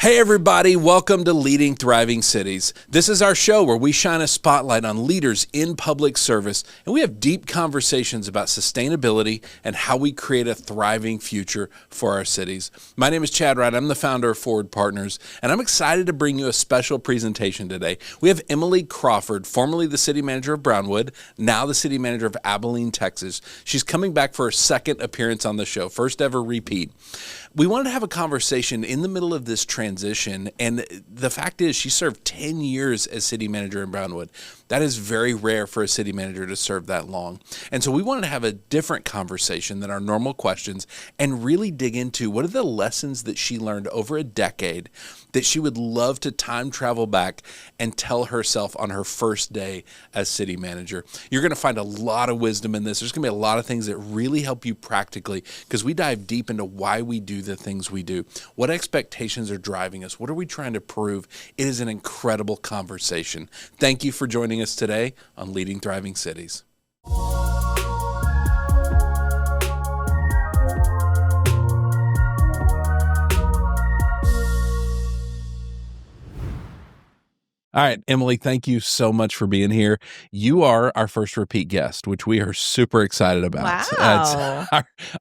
Hey everybody, welcome to Leading Thriving Cities. This is our show where we shine a spotlight on leaders in public service, and we have deep conversations about sustainability and how we create a thriving future for our cities. My name is Chad Wright. I'm the founder of Forward Partners, and I'm excited to bring you a special presentation today. We have Emily Crawford, formerly the City Manager of Brownwood, now the City Manager of Abilene, Texas. She's coming back for her second appearance on the show, first ever repeat. We wanted to have a conversation in the middle of this transition, and the fact is she served 10 years as city manager in Brownwood. That is very rare for a city manager to serve that long. And so we wanted to have a different conversation than our normal questions and really dig into what are the lessons that she learned over a decade that she would love to time travel back and tell herself on her first day as city manager. You're going to find a lot of wisdom in this. There's going to be a lot of things that really help you practically because we dive deep into why we do the things we do. What expectations are driving us? What are we trying to prove? It is an incredible conversation. Thank you for joining us today on Leading Thriving Cities. All right, Emily, thank you so much for being here. You are our first repeat guest, which we are super excited about. Wow.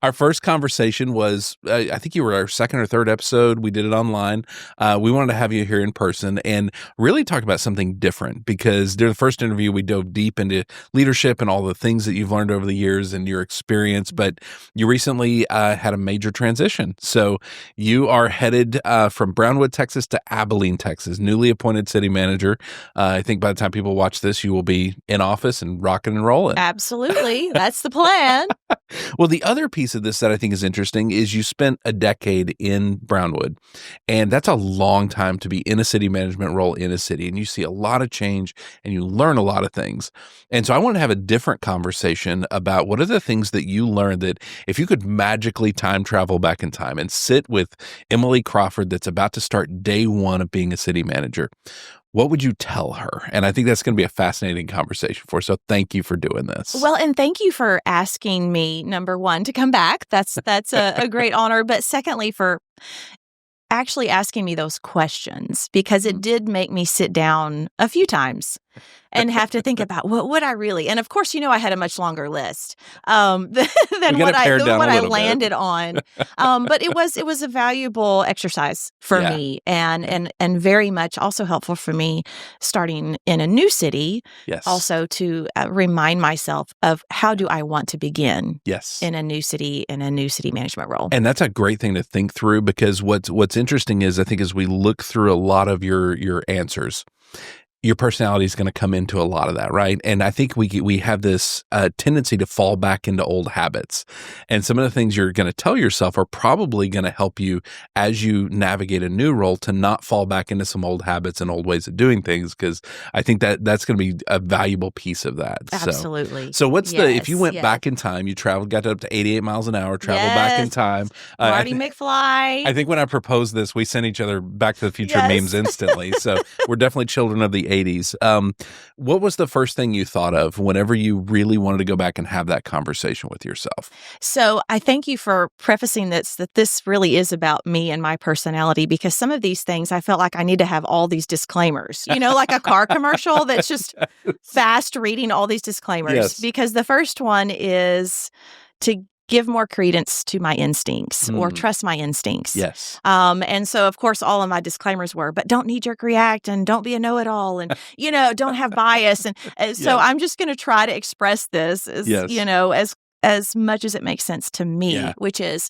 Our first conversation was, I think you were our second or third episode. We did it online. We wanted to have you here in person and really talk about something different because during the first interview, we dove deep into leadership and all the things that you've learned over the years and your experience, but you recently had a major transition. So you are headed from Brownwood, Texas to Abilene, Texas, newly appointed city manager. I think by the time people watch this, you will be in office and rocking and rolling. Absolutely. That's the plan. Well, the other piece of this that I think is interesting is you spent a decade in Brownwood, and that's a long time to be in a city management role in a city, and you see a lot of change and you learn a lot of things. And so I want to have a different conversation about what are the things that you learned that if you could magically time travel back in time and sit with Emily Crawford that's about to start day one of being a city manager, what would you tell her? And I think that's going to be a fascinating conversation for us. So thank you for doing this. Well, and thank you for asking me, number one, to come back. That's a great honor. But secondly, for actually asking me those questions, because it did make me sit down a few times and have to think about what would I really, and of course, I had a much longer list than what I landed on. But it was a valuable exercise for me and very much also helpful for me starting in a new city. Yes. Also to remind myself of how do I want to begin in a new city, in a new city management role. And that's a great thing to think through because what's interesting is I think as we look through a lot of your answers, your personality is going to come into a lot of that, right? And I think we have this tendency to fall back into old habits. And some of the things you're going to tell yourself are probably going to help you as you navigate a new role to not fall back into some old habits and old ways of doing things, because I think that's going to be a valuable piece of that. Absolutely. So what's if you went back in time, you traveled, got up to 88 miles an hour, traveled back in time. Marty McFly. I think when I proposed this, we sent each other Back to the Future memes instantly. So we're definitely children of the 80s. What was the first thing you thought of whenever you really wanted to go back and have that conversation with yourself? So I thank you for prefacing this, that this really is about me and my personality, because some of these things I felt like I need to have all these disclaimers, like a car commercial that's just fast reading all these disclaimers. Because the first one is to give more credence to my instincts or trust my instincts. Yes. And so, of course, all of my disclaimers were, but don't knee-jerk react and don't be a know-it-all and, don't have bias. And so I'm just going to try to express this as much as it makes sense to me, which is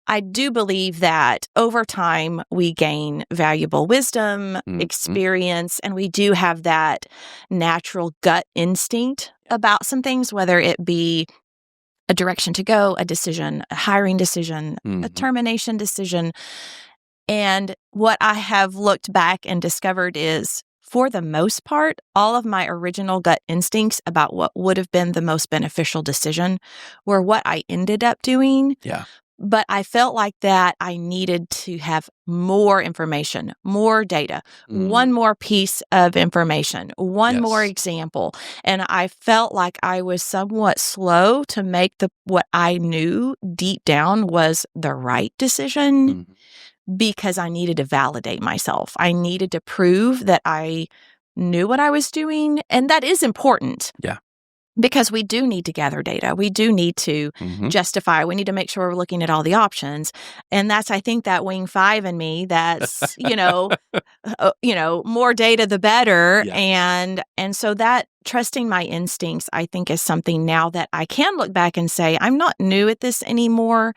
I do believe that over time we gain valuable wisdom, experience, and we do have that natural gut instinct about some things, whether it be a direction to go, a decision, a hiring decision, a termination decision. And what I have looked back and discovered is, for the most part, all of my original gut instincts about what would have been the most beneficial decision were what I ended up doing. Yeah. But I felt like that I needed to have more information, more data, one more piece of information, one more example. And I felt like I was somewhat slow to make what I knew deep down was the right decision because I needed to validate myself. I needed to prove that I knew what I was doing. And that is important. Yeah. Because we do need to gather data. We do need to justify. We need to make sure we're looking at all the options. And that's, I think, that wing 5 in me that's, more data, the better. Yeah. And so that trusting my instincts, I think, is something now that I can look back and say, I'm not new at this anymore.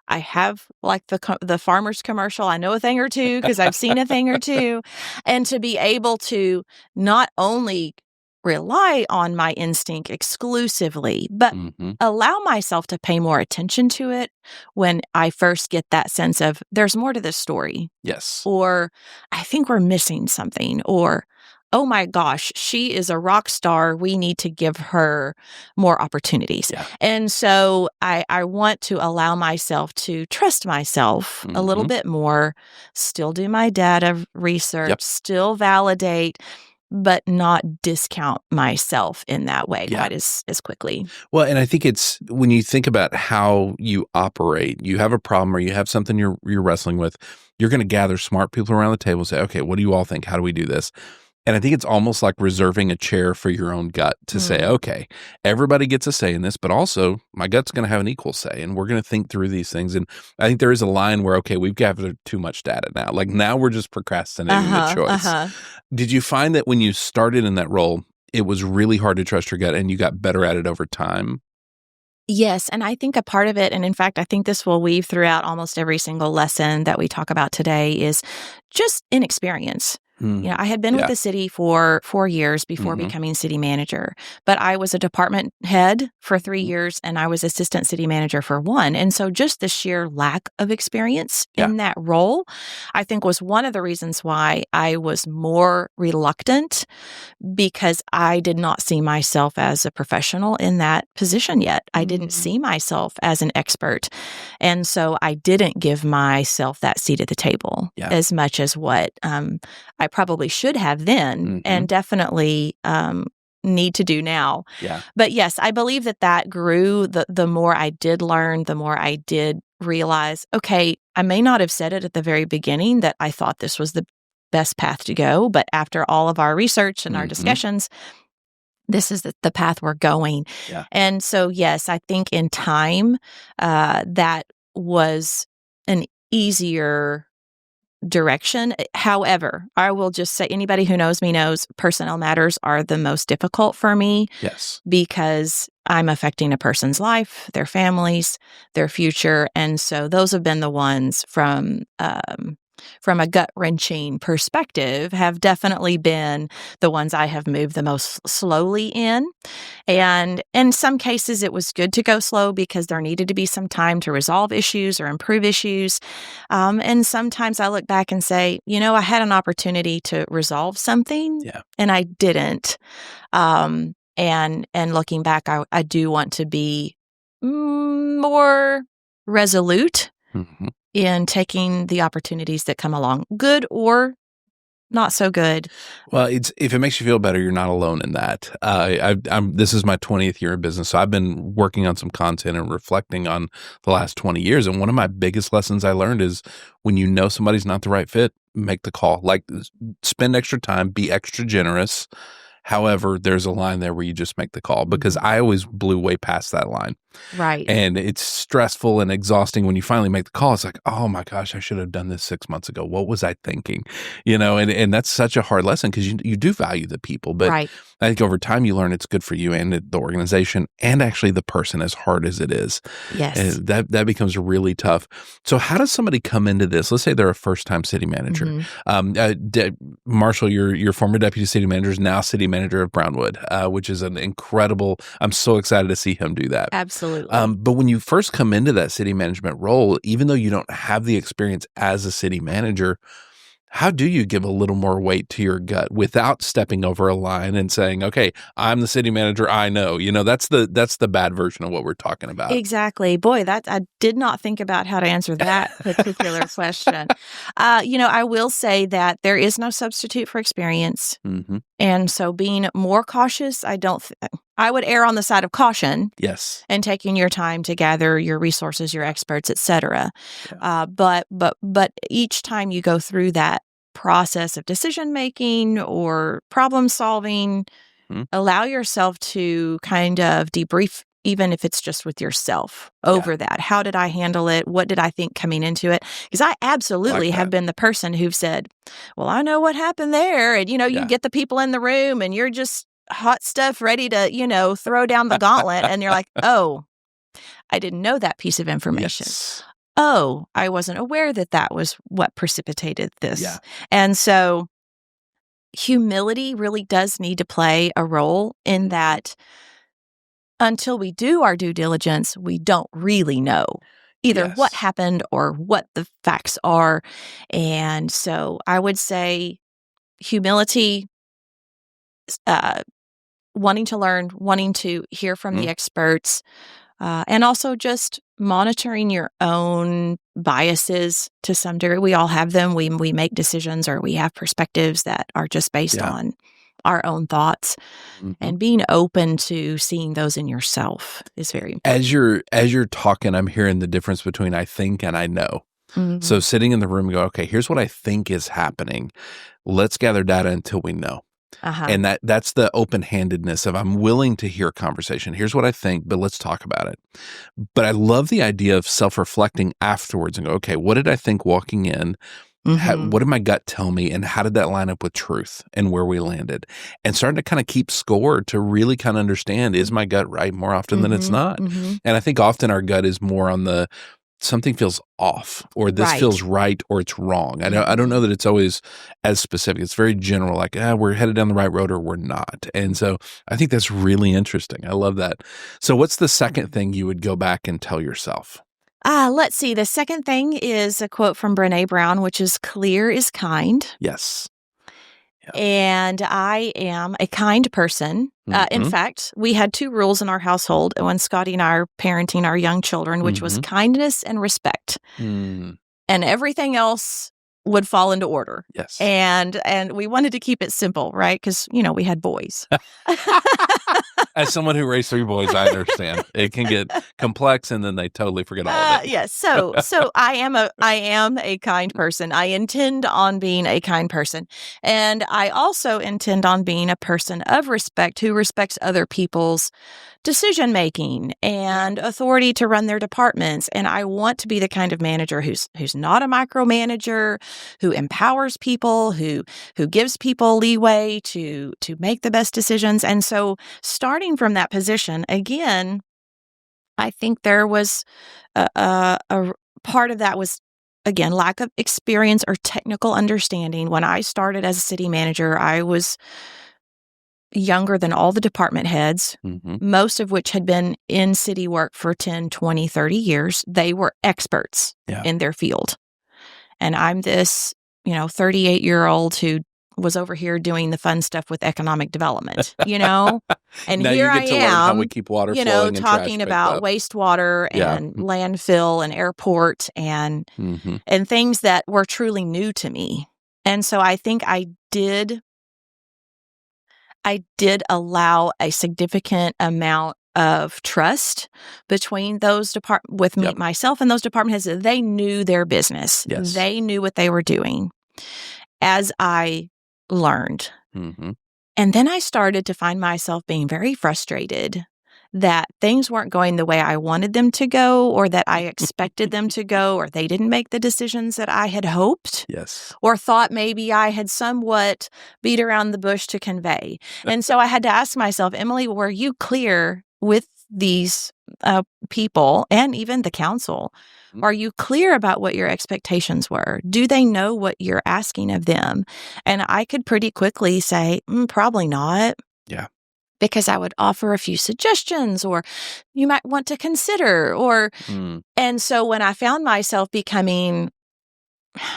I have, like the farmer's commercial, I know a thing or two because I've seen a thing or two. And to be able to not only rely on my instinct exclusively, but allow myself to pay more attention to it when I first get that sense of there's more to this story. Yes. Or I think we're missing something. Or, oh my gosh, she is a rock star. We need to give her more opportunities. Yeah. And so I want to allow myself to trust myself a little bit more, still do my data research, still validate, but not discount myself in that way quite as quickly. Well, and I think it's when you think about how you operate, you have a problem or you have something you're wrestling with, you're going to gather smart people around the table and say, okay, what do you all think? How do we do this? And I think it's almost like reserving a chair for your own gut to say, okay, everybody gets a say in this, but also my gut's going to have an equal say, and we're going to think through these things. And I think there is a line where, okay, we've gathered too much data now. Like now we're just procrastinating the choice. Did you find that when you started in that role, it was really hard to trust your gut and you got better at it over time? Yes. And I think a part of it, and in fact, I think this will weave throughout almost every single lesson that we talk about today, is just inexperience. I had been with the city for 4 years before becoming city manager, but I was a department head for 3 years and I was assistant city manager for 1. And so just the sheer lack of experience in that role, I think was one of the reasons why I was more reluctant, because I did not see myself as a professional in that position yet. I didn't see myself as an expert. And so I didn't give myself that seat at the table as much as what I probably should have then and definitely need to do now. Yeah. But yes, I believe that grew. The more I did learn, the more I did realize, okay, I may not have said it at the very beginning that I thought this was the best path to go, but after all of our research and our discussions, this is the path we're going. Yeah. And so, yes, I think in time, that was an easier direction. However, I will just say anybody who knows me knows personnel matters are the most difficult for me. Yes. Because I'm affecting a person's life, their families, their future. And so those have been the ones from a gut-wrenching perspective have definitely been the ones I have moved the most slowly in. And in some cases, it was good to go slow because there needed to be some time to resolve issues or improve issues. And sometimes I look back and say, I had an opportunity to resolve something and I didn't. And looking back, I do want to be more resolute in taking the opportunities that come along, good or not so good. Well, if it makes you feel better, you're not alone in that. This is my 20th year in business, so I've been working on some content and reflecting on the last 20 years. And one of my biggest lessons I learned is when you know somebody's not the right fit, make the call. Like, spend extra time, be extra generous. However, there's a line there where you just make the call, because I always blew way past that line. Right. And it's stressful and exhausting when you finally make the call. It's like, oh my gosh, I should have done this 6 months ago. What was I thinking? And that's such a hard lesson because you do value the people. But I think over time you learn it's good for you and the organization and actually the person, as hard as it is. Yes. And that becomes really tough. So how does somebody come into this? Let's say they're a first-time city manager. Marshall, your former deputy city manager, is now city manager of Brownwood, which is an incredible, I'm so excited to see him do that. Absolutely. But when you first come into that city management role, even though you don't have the experience as a city manager, how do you give a little more weight to your gut without stepping over a line and saying, okay, I'm the city manager, I know. That's the bad version of what we're talking about. Exactly. Boy, I did not think about how to answer that particular question. I will say that there is no substitute for experience. And so being more cautious, I would err on the side of caution. Yes. And taking your time to gather your resources, your experts, et cetera. Yeah. But each time you go through that process of decision making or problem solving, allow yourself to kind of debrief, even if it's just with yourself over that. How did I handle it? What did I think coming into it? Because I absolutely have been the person who've said, well, I know what happened there. And, you get the people in the room and you're just hot stuff ready to, throw down the gauntlet. And you're like, oh, I didn't know that piece of information. Yes. Oh, I wasn't aware that was what precipitated this. Yeah. And so humility really does need to play a role in that. Until we do our due diligence, we don't really know either what happened or what the facts are. And so I would say humility, wanting to learn, wanting to hear from the experts, and also just monitoring your own biases to some degree. We all have them. We make decisions or we have perspectives that are just based on our own thoughts, and being open to seeing those in yourself is very important. As you're talking, I'm hearing the difference between I think and I know. So sitting in the room and go, okay, here's what I think is happening. Let's gather data until we know. And that's the open-handedness of I'm willing to hear a conversation. Here's what I think, but let's talk about it. But I love the idea of self-reflecting afterwards and go, okay, what did I think walking in? What did my gut tell me? And how did that line up with truth and where we landed? And starting to kind of keep score to really kind of understand, is my gut right more often than it's not? And I think often our gut is more on the something feels off, or this feels right, or it's wrong. I don't know that it's always as specific. It's very general, like, we're headed down the right road or we're not. And so I think that's really interesting. I love that. So what's the second thing you would go back and tell yourself? Let's see. The second thing is a quote from Brené Brown, which is clear is kind. Yes. Yeah. And I am a kind person. In fact, we had 2 rules in our household when Scotty and I are parenting our young children, which was kindness and respect. And everything else would fall into order. Yes. And we wanted to keep it simple, right? Because, we had boys. As someone who raised 3 boys, I understand. It can get complex and then they totally forget all of it. Yes. So I am a kind person. I intend on being a kind person. And I also intend on being a person of respect who respects other people's decision making and authority to run their departments. And I want to be the kind of manager who's not a micromanager, who empowers people, who gives people leeway to make the best decisions. And so starting from that position, again, I think there was a part of that was, again, lack of experience or technical understanding. When I started as a city manager, I was younger than all the department heads, most of which had been in city work for 10, 20, 30 years. They were experts in their field. And I'm this, 38-year-old who was over here doing the fun stuff with economic development, And now here you get to I learn how am, we keep water flowing and talking trash about picked up. wastewater and landfill and airport and things that were truly new to me. And so I think I did allow a significant amount of trust between those myself and those department heads. They knew their business. Yes. They knew what they were doing as I learned. And then I started to find myself being very frustrated that things weren't going the way I wanted them to go, or that I expected them to go, or they didn't make the decisions that I had hoped. Yes. Or thought maybe I had somewhat beat around the bush to convey. And so I had to ask myself, Emily, were you clear with these people and even the council? Are you clear about what your expectations were? Do they know what you're asking of them? And I could pretty quickly say, probably not. Yeah. Because I would offer a few suggestions, or you might want to consider, or, and so when I found myself becoming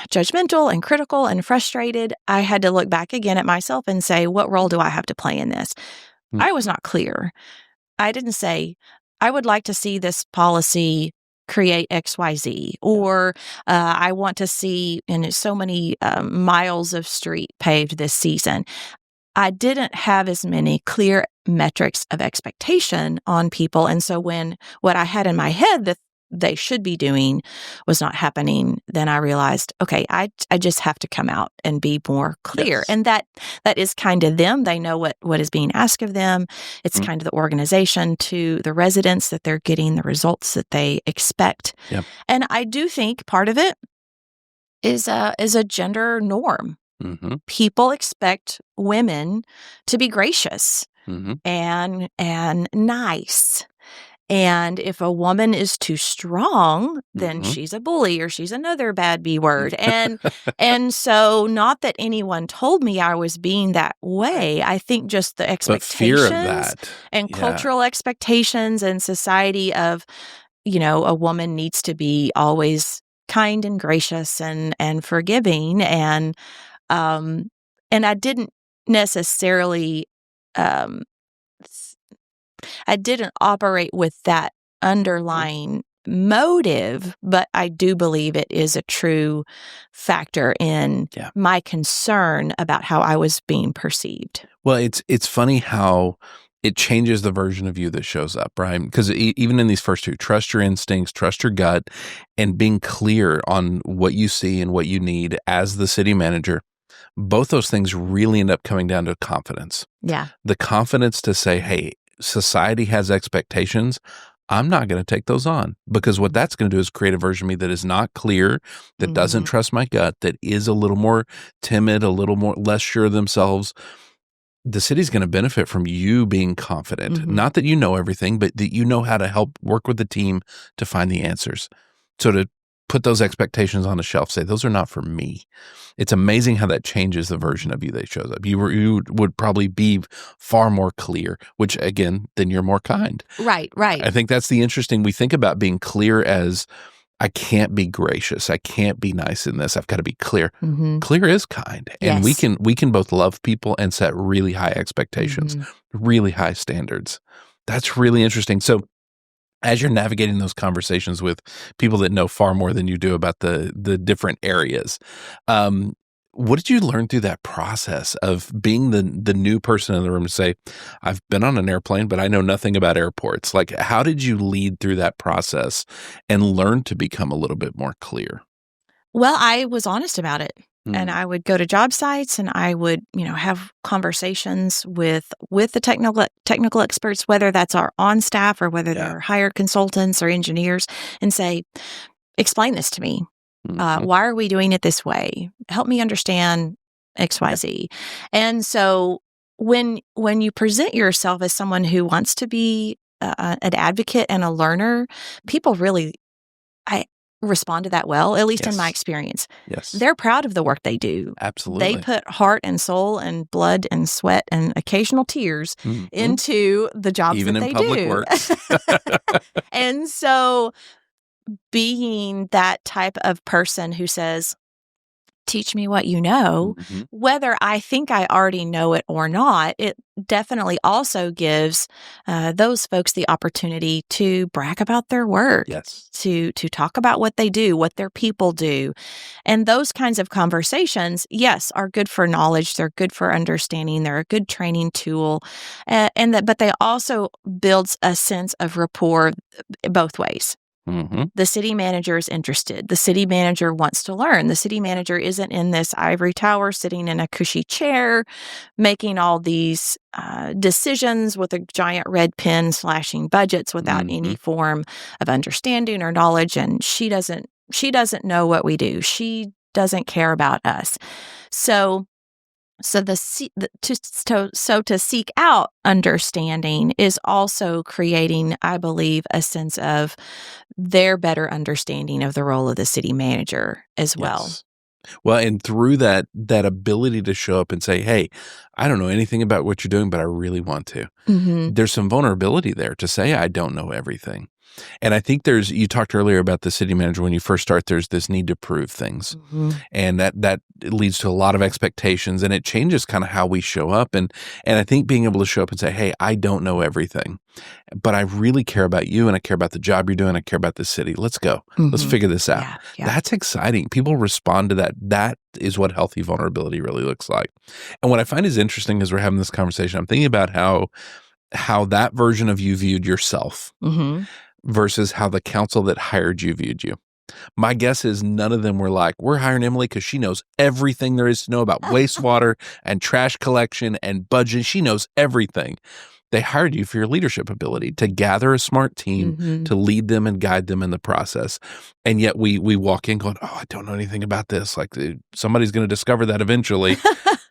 judgmental and critical and frustrated, I had to look back again at myself and say, what role do I have to play in this? I was not clear. I didn't say, I would like to see this policy create XYZ, or I want to see so many miles of street paved this season. I didn't have as many clear metrics of expectation on people. And so when what I had in my head that they should be doing was not happening, then I realized, okay, I just have to come out and be more clear. Yes. And that is kind of them. They know what is being asked of them. It's kind of the organization to the residents that they're getting the results that they expect. Yep. And I do think part of it is a gender norm. Mm-hmm. People expect women to be gracious and nice. And if a woman is too strong, then she's a bully or she's another bad B word. And so not that anyone told me I was being that way. I think just the expectations fear of that. And cultural expectations and society of, a woman needs to be always kind and gracious and forgiving. And I didn't necessarily I didn't operate with that underlying motive, but I do believe it is a true factor in my concern about how I was being perceived. Well, it's funny how it changes the version of you that shows up, right? Because even in these first two, trust your instincts, trust your gut, and being clear on what you see and what you need as the city manager, both those things really end up coming down to confidence. Yeah. The confidence to say, hey, society has expectations. I'm not going to take those on, because what that's going to do is create a version of me that is not clear, that doesn't trust my gut, that is a little more timid, a little more less sure of themselves. The city's going to benefit from you being confident. Not that you know everything, but that you know how to help work with the team to find the answers. So to put those expectations on the shelf, say, those are not for me. It's amazing how that changes the version of you that shows up. You would probably be far more clear, which again, then you're more kind. Right. I think that's the interesting. We think about being clear as, I can't be gracious. I can't be nice in this. I've got to be clear. Clear is kind. And we can both love people and set really high expectations, really high standards. That's really interesting. So as you're navigating those conversations with people that know far more than you do about the different areas, what did you learn through that process of being the new person in the room to say, I've been on an airplane, but I know nothing about airports? Like, how did you lead through that process and learn to become a little bit more clear? Well, I was honest about it. And I would go to job sites and I would, have conversations with the technical experts, whether that's our on staff or whether they're hired consultants or engineers, and say, explain this to me. Why are we doing it this way? Help me understand XYZ. And so when you present yourself as someone who wants to be an advocate and a learner, people really respond to that well, at least in my experience. Yes. They're proud of the work they do. Absolutely. They put heart and soul and blood and sweat and occasional tears into the jobs Even that they do. Even in public works. And so being that type of person who says, teach me what you know, whether I think I already know it or not, it definitely also gives those folks the opportunity to brag about their work, to talk about what they do, what their people do. And those kinds of conversations, yes, are good for knowledge. They're good for understanding. They're a good training tool. But they also builds a sense of rapport both ways. The city manager is interested. The city manager wants to learn. The city manager isn't in this ivory tower sitting in a cushy chair making all these decisions with a giant red pen slashing budgets without any form of understanding or knowledge. And she doesn't know what we do. She doesn't care about us. So to seek out understanding is also creating, I believe, a sense of their better understanding of the role of the city manager as well. Yes. Well, and through that ability to show up and say, hey, I don't know anything about what you're doing, but I really want to. There's some vulnerability there to say, I don't know everything. And I think you talked earlier about the city manager when you first start, there's this need to prove things. And that leads to a lot of expectations, and it changes kind of how we show up. And I think being able to show up and say, hey, I don't know everything, but I really care about you and I care about the job you're doing. I care about the city. Let's go. Let's figure this out. Yeah. That's exciting. People respond to that. That is what healthy vulnerability really looks like. And what I find is interesting as we're having this conversation, I'm thinking about how how that version of you viewed yourself Mm-hmm. versus how the council that hired you viewed you. My guess is none of them were like, we're hiring Emily because she knows everything there is to know about wastewater and trash collection and budget. She knows everything. They hired you for your leadership ability to gather a smart team, to lead them and guide them in the process. And yet we walk in going, oh, I don't know anything about this. Like somebody's going to discover that eventually.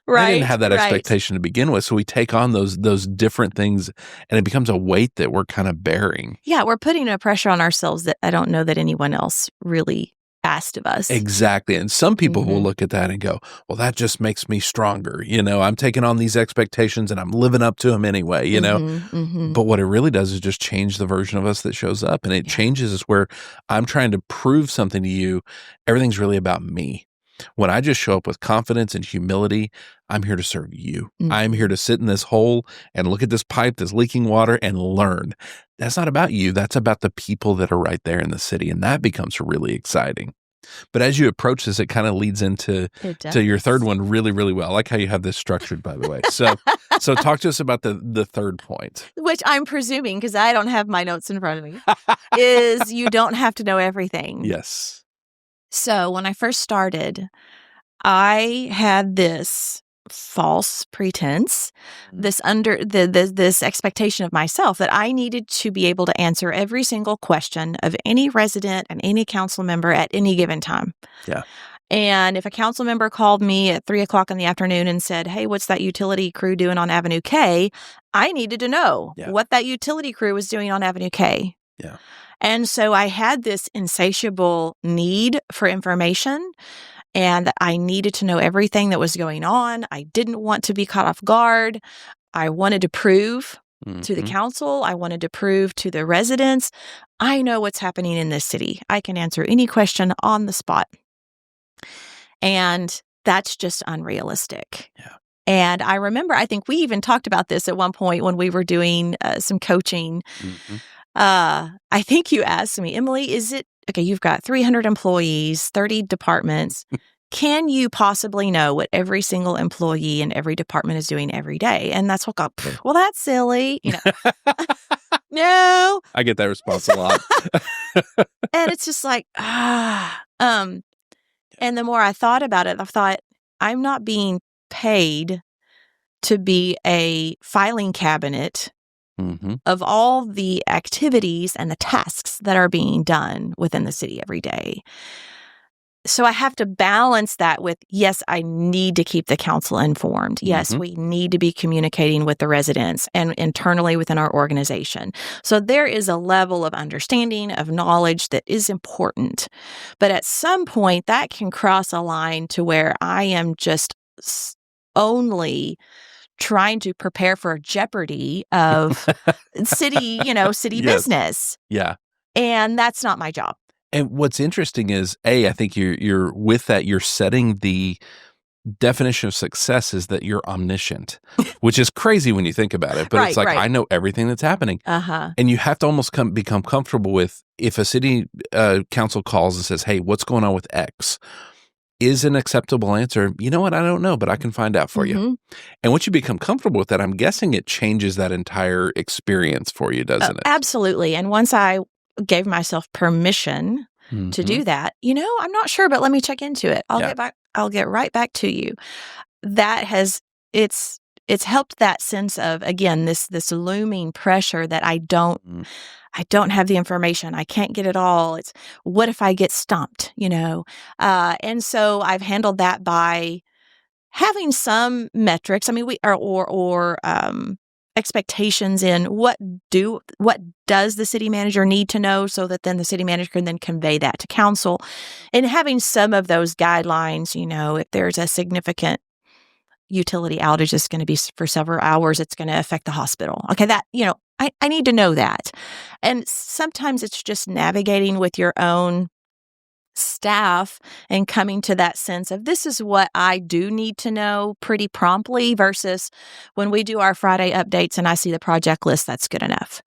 Right. I didn't have that expectation to begin with. So we take on those different things and it becomes a weight that we're kind of bearing. Yeah, we're putting a pressure on ourselves that I don't know that anyone else really asked of us. Exactly. And some people will look at that and go, well, that just makes me stronger. I'm taking on these expectations and I'm living up to them anyway, But what it really does is just change the version of us that shows up. And it changes is where I'm trying to prove something to you. Everything's really about me. When I just show up with confidence and humility, I'm here to serve you. I'm here to sit in this hole and look at this pipe that's leaking water and learn. That's not about you. That's about the people that are right there in the city. And that becomes really exciting. But as you approach this, it kind of leads into your third one really, really well. I like how you have this structured, by the way. So talk to us about the third point. Which I'm presuming, because I don't have my notes in front of me, is you don't have to know everything. Yes. So when I first started, I had this false pretense, this expectation of myself that I needed to be able to answer every single question of any resident and any council member at any given time. Yeah. And if a council member called me at 3:00 in the afternoon and said, hey, what's that utility crew doing on Avenue K? I needed to know what that utility crew was doing on Avenue K. Yeah. And so I had this insatiable need for information, and I needed to know everything that was going on. I didn't want to be caught off guard. I wanted to prove to the council. I wanted to prove to the residents, I know what's happening in this city. I can answer any question on the spot. And that's just unrealistic. Yeah. And I remember, I think we even talked about this at one point when we were doing some coaching. I think you asked me, Emily, okay, you've got 300 employees, 30 departments. Can you possibly know what every single employee in every department is doing every day? And that's what got, well, that's silly. No. I get that response a lot. And it's just like, and the more I thought about it, I thought, I'm not being paid to be a filing cabinet of all the activities and the tasks that are being done within the city every day. So I have to balance that with, yes, I need to keep the council informed. Yes, we need to be communicating with the residents and internally within our organization. So there is a level of understanding, of knowledge that is important. But at some point, that can cross a line to where I am just only trying to prepare for a jeopardy of city business. Yeah. And that's not my job. And what's interesting is, I think you're with that, you're setting the definition of success is that you're omniscient, which is crazy when you think about it. But it's like, I know everything that's happening. And you have to almost become comfortable with, if a city council calls and says, hey, what's going on with X? Is an acceptable answer, you know what, I don't know, but I can find out for you. And once you become comfortable with that, I'm guessing it changes that entire experience for you, doesn't it? Absolutely. And once I gave myself permission to do that, I'm not sure, but let me check into it. I'll get right back to you. That has, it's helped that sense of, again, this looming pressure that I don't have the information. I can't get it all. It's, what if I get stumped, And so I've handled that by having some metrics. I mean, or expectations in what does the city manager need to know, so that then the city manager can then convey that to council, and having some of those guidelines. If there's a significant utility outage that's going to be for several hours, it's going to affect the hospital. Okay, that, I need to know that. And sometimes it's just navigating with your own staff and coming to that sense of, this is what I do need to know pretty promptly, versus when we do our Friday updates and I see the project list, that's good enough.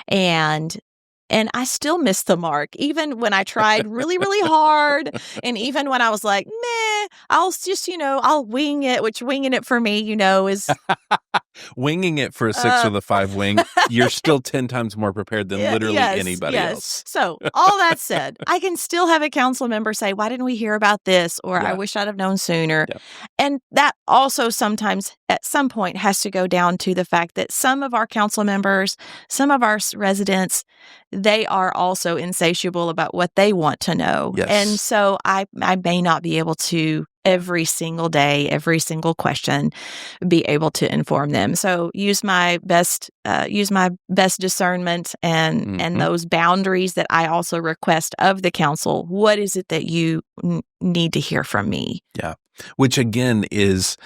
And I still missed the mark, even when I tried really, really hard. And even when I was like, I'll just, I'll wing it, which winging it for me, is Winging it for a 6 with a 5 wing, you're still 10 times more prepared than literally anybody else. So all that said, I can still have a council member say, why didn't we hear about this? Or I wish I'd have known sooner. Yeah. And that also sometimes at some point has to go down to the fact that some of our council members, some of our residents, they are also insatiable about what they want to know. Yes. And so I may not be able to every single day, every single question, be able to inform them. So use my best discernment and those boundaries that I also request of the council. What is it that you need to hear from me? Yeah, which again is.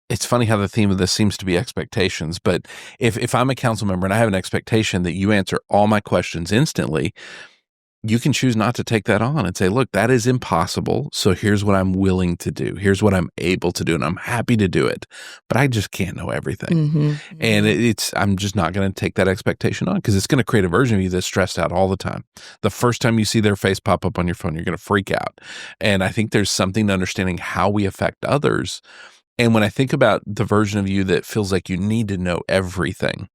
It's funny how the theme of this seems to be expectations, but if I'm a council member and I have an expectation that you answer all my questions instantly, you can choose not to take that on and say, look, that is impossible. So here's what I'm willing to do. Here's what I'm able to do. And I'm happy to do it, but I just can't know everything. And I'm just not going to take that expectation on because it's going to create a version of you that's stressed out all the time. The first time you see their face pop up on your phone, you're going to freak out. And I think there's something to understanding how we affect others. And when I think about the version of you that feels like you need to know everything,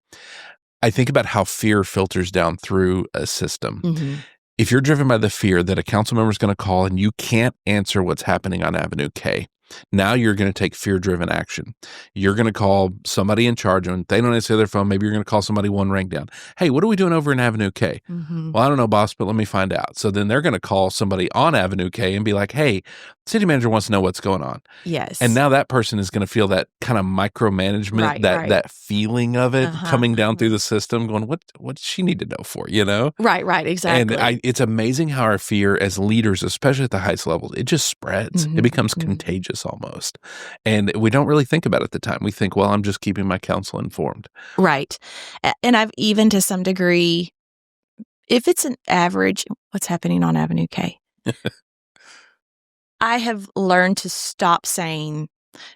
I think about how fear filters down through a system. If you're driven by the fear that a council member is going to call and you can't answer what's happening on Avenue K, now you're going to take fear-driven action. You're going to call somebody in charge, and they don't answer their phone. Maybe you're going to call somebody one rank down. Hey, what are we doing over in Avenue K? Well, I don't know, boss, but let me find out. So then they're going to call somebody on Avenue K and be like, hey, city manager wants to know what's going on. Yes. And now that person is going to feel that kind of micromanagement, that feeling of it coming down through the system, going, what does she need to know for, you know? Right, exactly. And it's amazing how our fear as leaders, especially at the highest levels, it just spreads. It becomes contagious almost. And we don't really think about it at the time. We think, well, I'm just keeping my council informed. Right. And I've even to some degree, if it's an average, what's happening on Avenue K? I have learned to stop saying,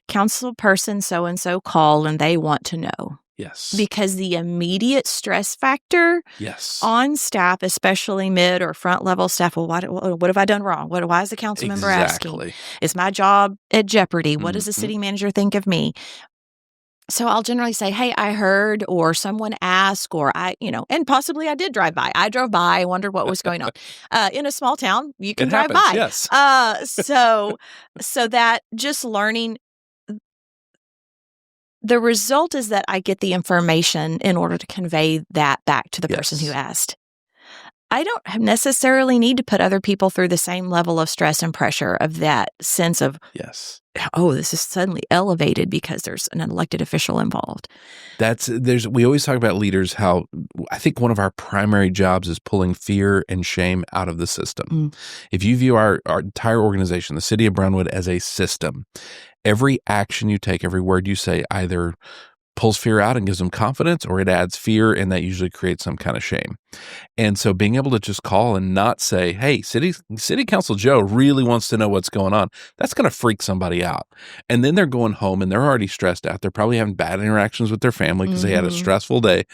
council person so-and-so called and they want to know. Yes. Because the immediate stress factor on staff, especially mid or front level staff, well, what have I done wrong? Why is the council member asking? Is my job at jeopardy? What does the city manager think of me? So I'll generally say, hey, I heard, or someone asked, or and possibly I did drive by. I drove by, I wondered what was going on. In a small town, you can drive by. Yes. So that just learning, the result is that I get the information in order to convey that back to the person who asked. I don't necessarily need to put other people through the same level of stress and pressure of that sense of, this is suddenly elevated because there's an elected official involved. We always talk about leaders, how I think one of our primary jobs is pulling fear and shame out of the system. If you view our entire organization, the city of Brownwood, as a system, every action you take, every word you say either pulls fear out and gives them confidence, or it adds fear, and that usually creates some kind of shame. And so being able to just call and not say, hey, City Council Joe really wants to know what's going on, that's going to freak somebody out. And then they're going home and they're already stressed out. They're probably having bad interactions with their family because they had a stressful day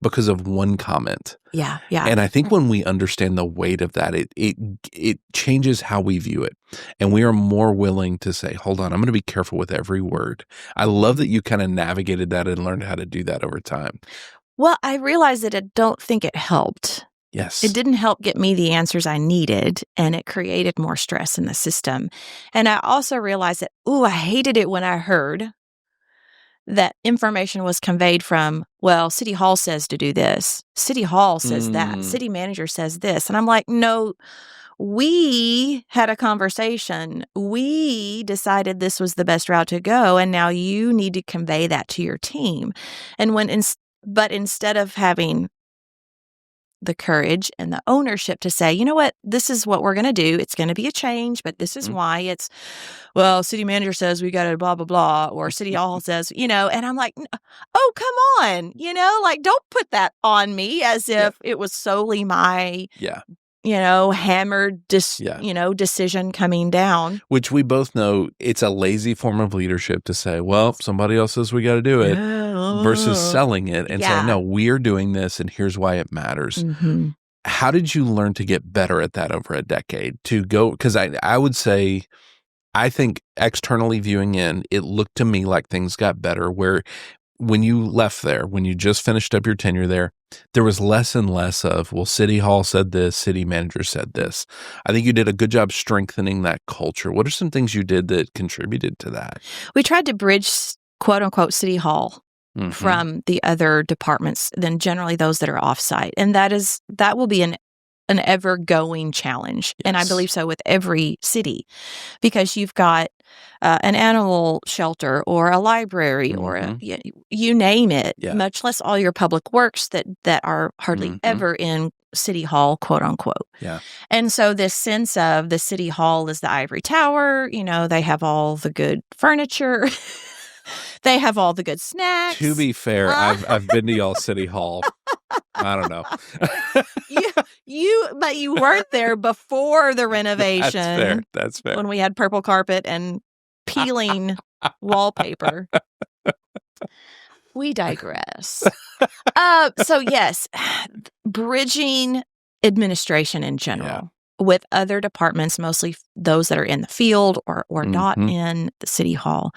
because of one comment. Yeah. And I think when we understand the weight of that, it changes how we view it. And we are more willing to say, hold on, I'm going to be careful with every word. I love that you kind of navigated that and learned how to do that over time. Well, I realized that I don't think it helped. Yes. It didn't help get me the answers I needed, and it created more stress in the system. And I also realized that, I hated it when I heard that information was conveyed from, well, City Hall says to do this. City Hall says that. City manager says this. And I'm like, no, we had a conversation. We decided this was the best route to go. And now you need to convey that to your team. And but instead of having the courage and the ownership to say, you know what, this is what we're going to do. It's going to be a change, but this is why it's, well, city manager says we got to blah, blah, blah, or city hall says, and I'm like, oh, come on, don't put that on me as if it was solely my, hammered, decision coming down. Which we both know it's a lazy form of leadership to say, well, somebody else says we got to do it, versus selling it and saying, no, we're doing this and here's why it matters. How did you learn to get better at that over a decade to go? Because I would say I think externally viewing in, it looked to me like things got better where when you left there, when you just finished up your tenure there was less and less of, well, City Hall said this, City Manager said this. I think you did a good job strengthening that culture. What are some things you did that contributed to that? We tried to bridge, quote unquote, City Hall from the other departments than generally those that are offsite. And that will be an ever-going challenge. Yes. And I believe so with every city, because you've got an animal shelter or a library or you name it, much less all your public works that are hardly ever in City Hall, quote unquote. Yeah. And so this sense of the City Hall is the ivory tower, they have all the good furniture. They have all the good snacks. To be fair, I've been to y'all City Hall. I don't know. But you weren't there before the renovation. That's fair. When we had purple carpet and peeling wallpaper. We digress. So yes, bridging administration in general with other departments, mostly those that are in the field or not in the City Hall.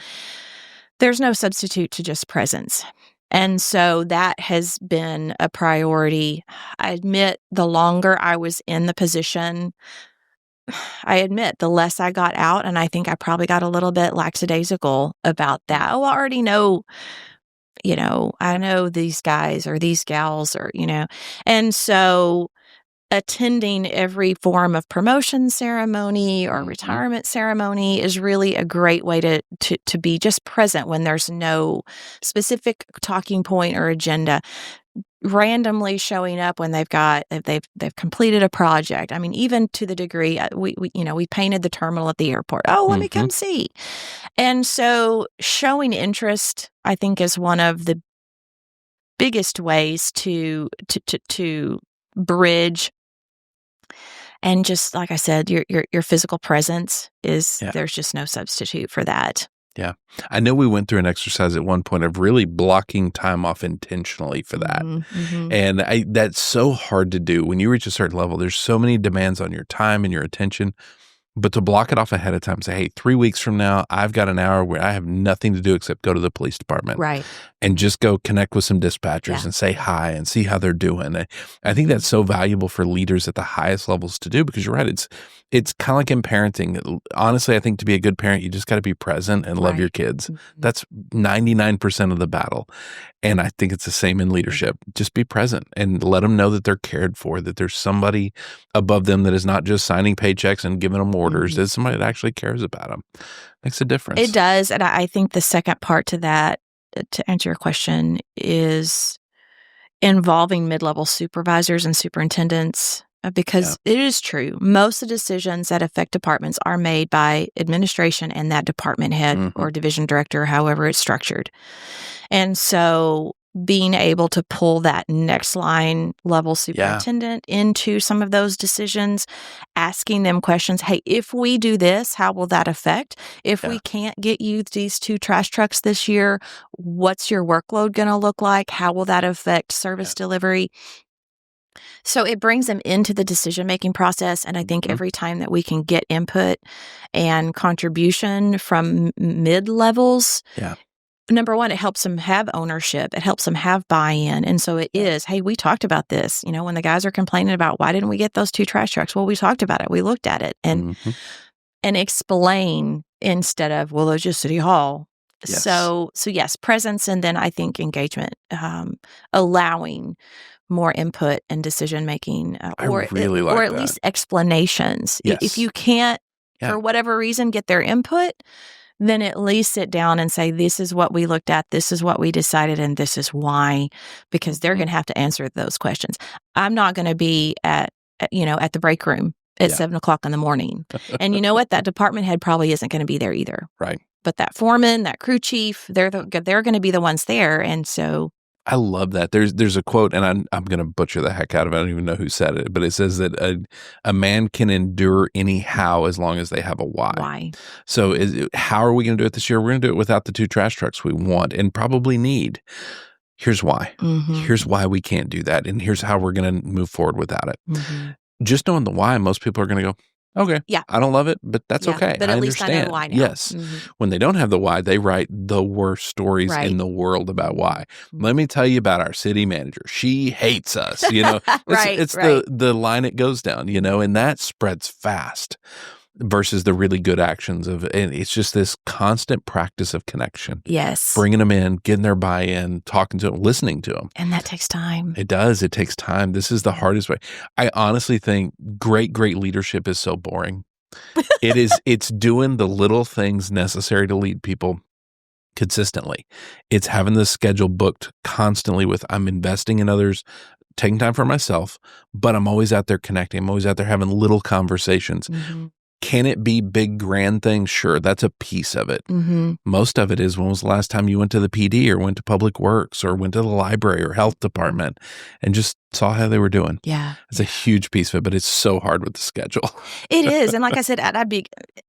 There's no substitute to just presence. And so that has been a priority. I admit the longer I was in the position, the less I got out. And I think I probably got a little bit lackadaisical about that. Oh, I already know, I know these guys or these gals And so attending every form of promotion ceremony or retirement ceremony is really a great way to be just present when there's no specific talking point or agenda. Randomly showing up when they've completed a project. I mean, even to the degree we painted the terminal at the airport. Oh, let me come see. And so showing interest, I think, is one of the biggest ways to bridge. And just like I said, your physical presence there's just no substitute for that. Yeah. I know we went through an exercise at one point of really blocking time off intentionally for that. And that's so hard to do. When you reach a certain level, there's so many demands on your time and your attention. But to block it off ahead of time, say, hey, 3 weeks from now, I've got an hour where I have nothing to do except go to the police department. Right. And just go connect with some dispatchers and say hi and see how they're doing. I think that's so valuable for leaders at the highest levels to do, because you're right. It's kind of like in parenting. Honestly, I think to be a good parent, you just got to be present and love your kids. That's 99% of the battle. And I think it's the same in leadership. Just be present and let them know that they're cared for, that there's somebody above them that is not just signing paychecks and giving them orders. There's somebody that actually cares about them. Makes a difference. It does. And I think the second part to that, to answer your question, is involving mid-level supervisors and superintendents, because it is true. Most of the decisions that affect departments are made by administration and that department head or division director, however it's structured. And so being able to pull that next line level superintendent into some of those decisions, asking them questions. Hey, if we do this, how will that affect? If we can't get you these 2 trash trucks this year, what's your workload going to look like? How will that affect service delivery? So it brings them into the decision-making process. And I think every time that we can get input and contribution from mid-levels, number one, it helps them have ownership. It helps them have buy-in. And so it is, hey, we talked about this. When the guys are complaining about, why didn't we get those 2 trash trucks? Well, we talked about it. We looked at it and explain instead of, well, it's just City Hall. Yes. So yes, presence. And then I think engagement, allowing more input and decision-making, or at least explanations. Yes. If you can't, for whatever reason, get their input, then at least sit down and say, this is what we looked at, this is what we decided, and this is why, because they're going to have to answer those questions. I'm not going to be at the break room at 7:00 in the morning. And you know what? That department head probably isn't going to be there either. Right. But that foreman, that crew chief, they're going to be the ones there. And so I love that. There's a quote, and I'm going to butcher the heck out of it. I don't even know who said it, but it says that a man can endure any how as long as they have a why. Why? So how are we going to do it this year? We're going to do it without the 2 trash trucks we want and probably need. Here's why. Here's why we can't do that, and here's how we're going to move forward without it. Just knowing the why, most people are going to go, Okay. Yeah. I don't love it, but that's Yeah. okay. But I at least I know understand. the why now. Yes. When they don't have the why, they write the worst stories Right. in the world about why. Let me tell you about our city manager. She hates us, It's Right. the line it goes down, and that spreads fast versus the really good actions and it's just this constant practice of connection. Yes. Bringing them in, getting their buy-in, talking to them, listening to them. And that takes time. It does. It takes time. This is the hardest way. I honestly think great leadership is so boring. It's doing the little things necessary to lead people consistently. It's having the schedule booked constantly with I'm investing in others, taking time for myself, but I'm always out there connecting. I'm always out there having little conversations. Can it be big, grand things? Sure, that's a piece of it. Most of it is, when was the last time you went to the PD or went to Public Works or went to the library or health department and just saw how they were doing? Yeah. It's a huge piece of it, but it's so hard with the schedule. It is. And like I said,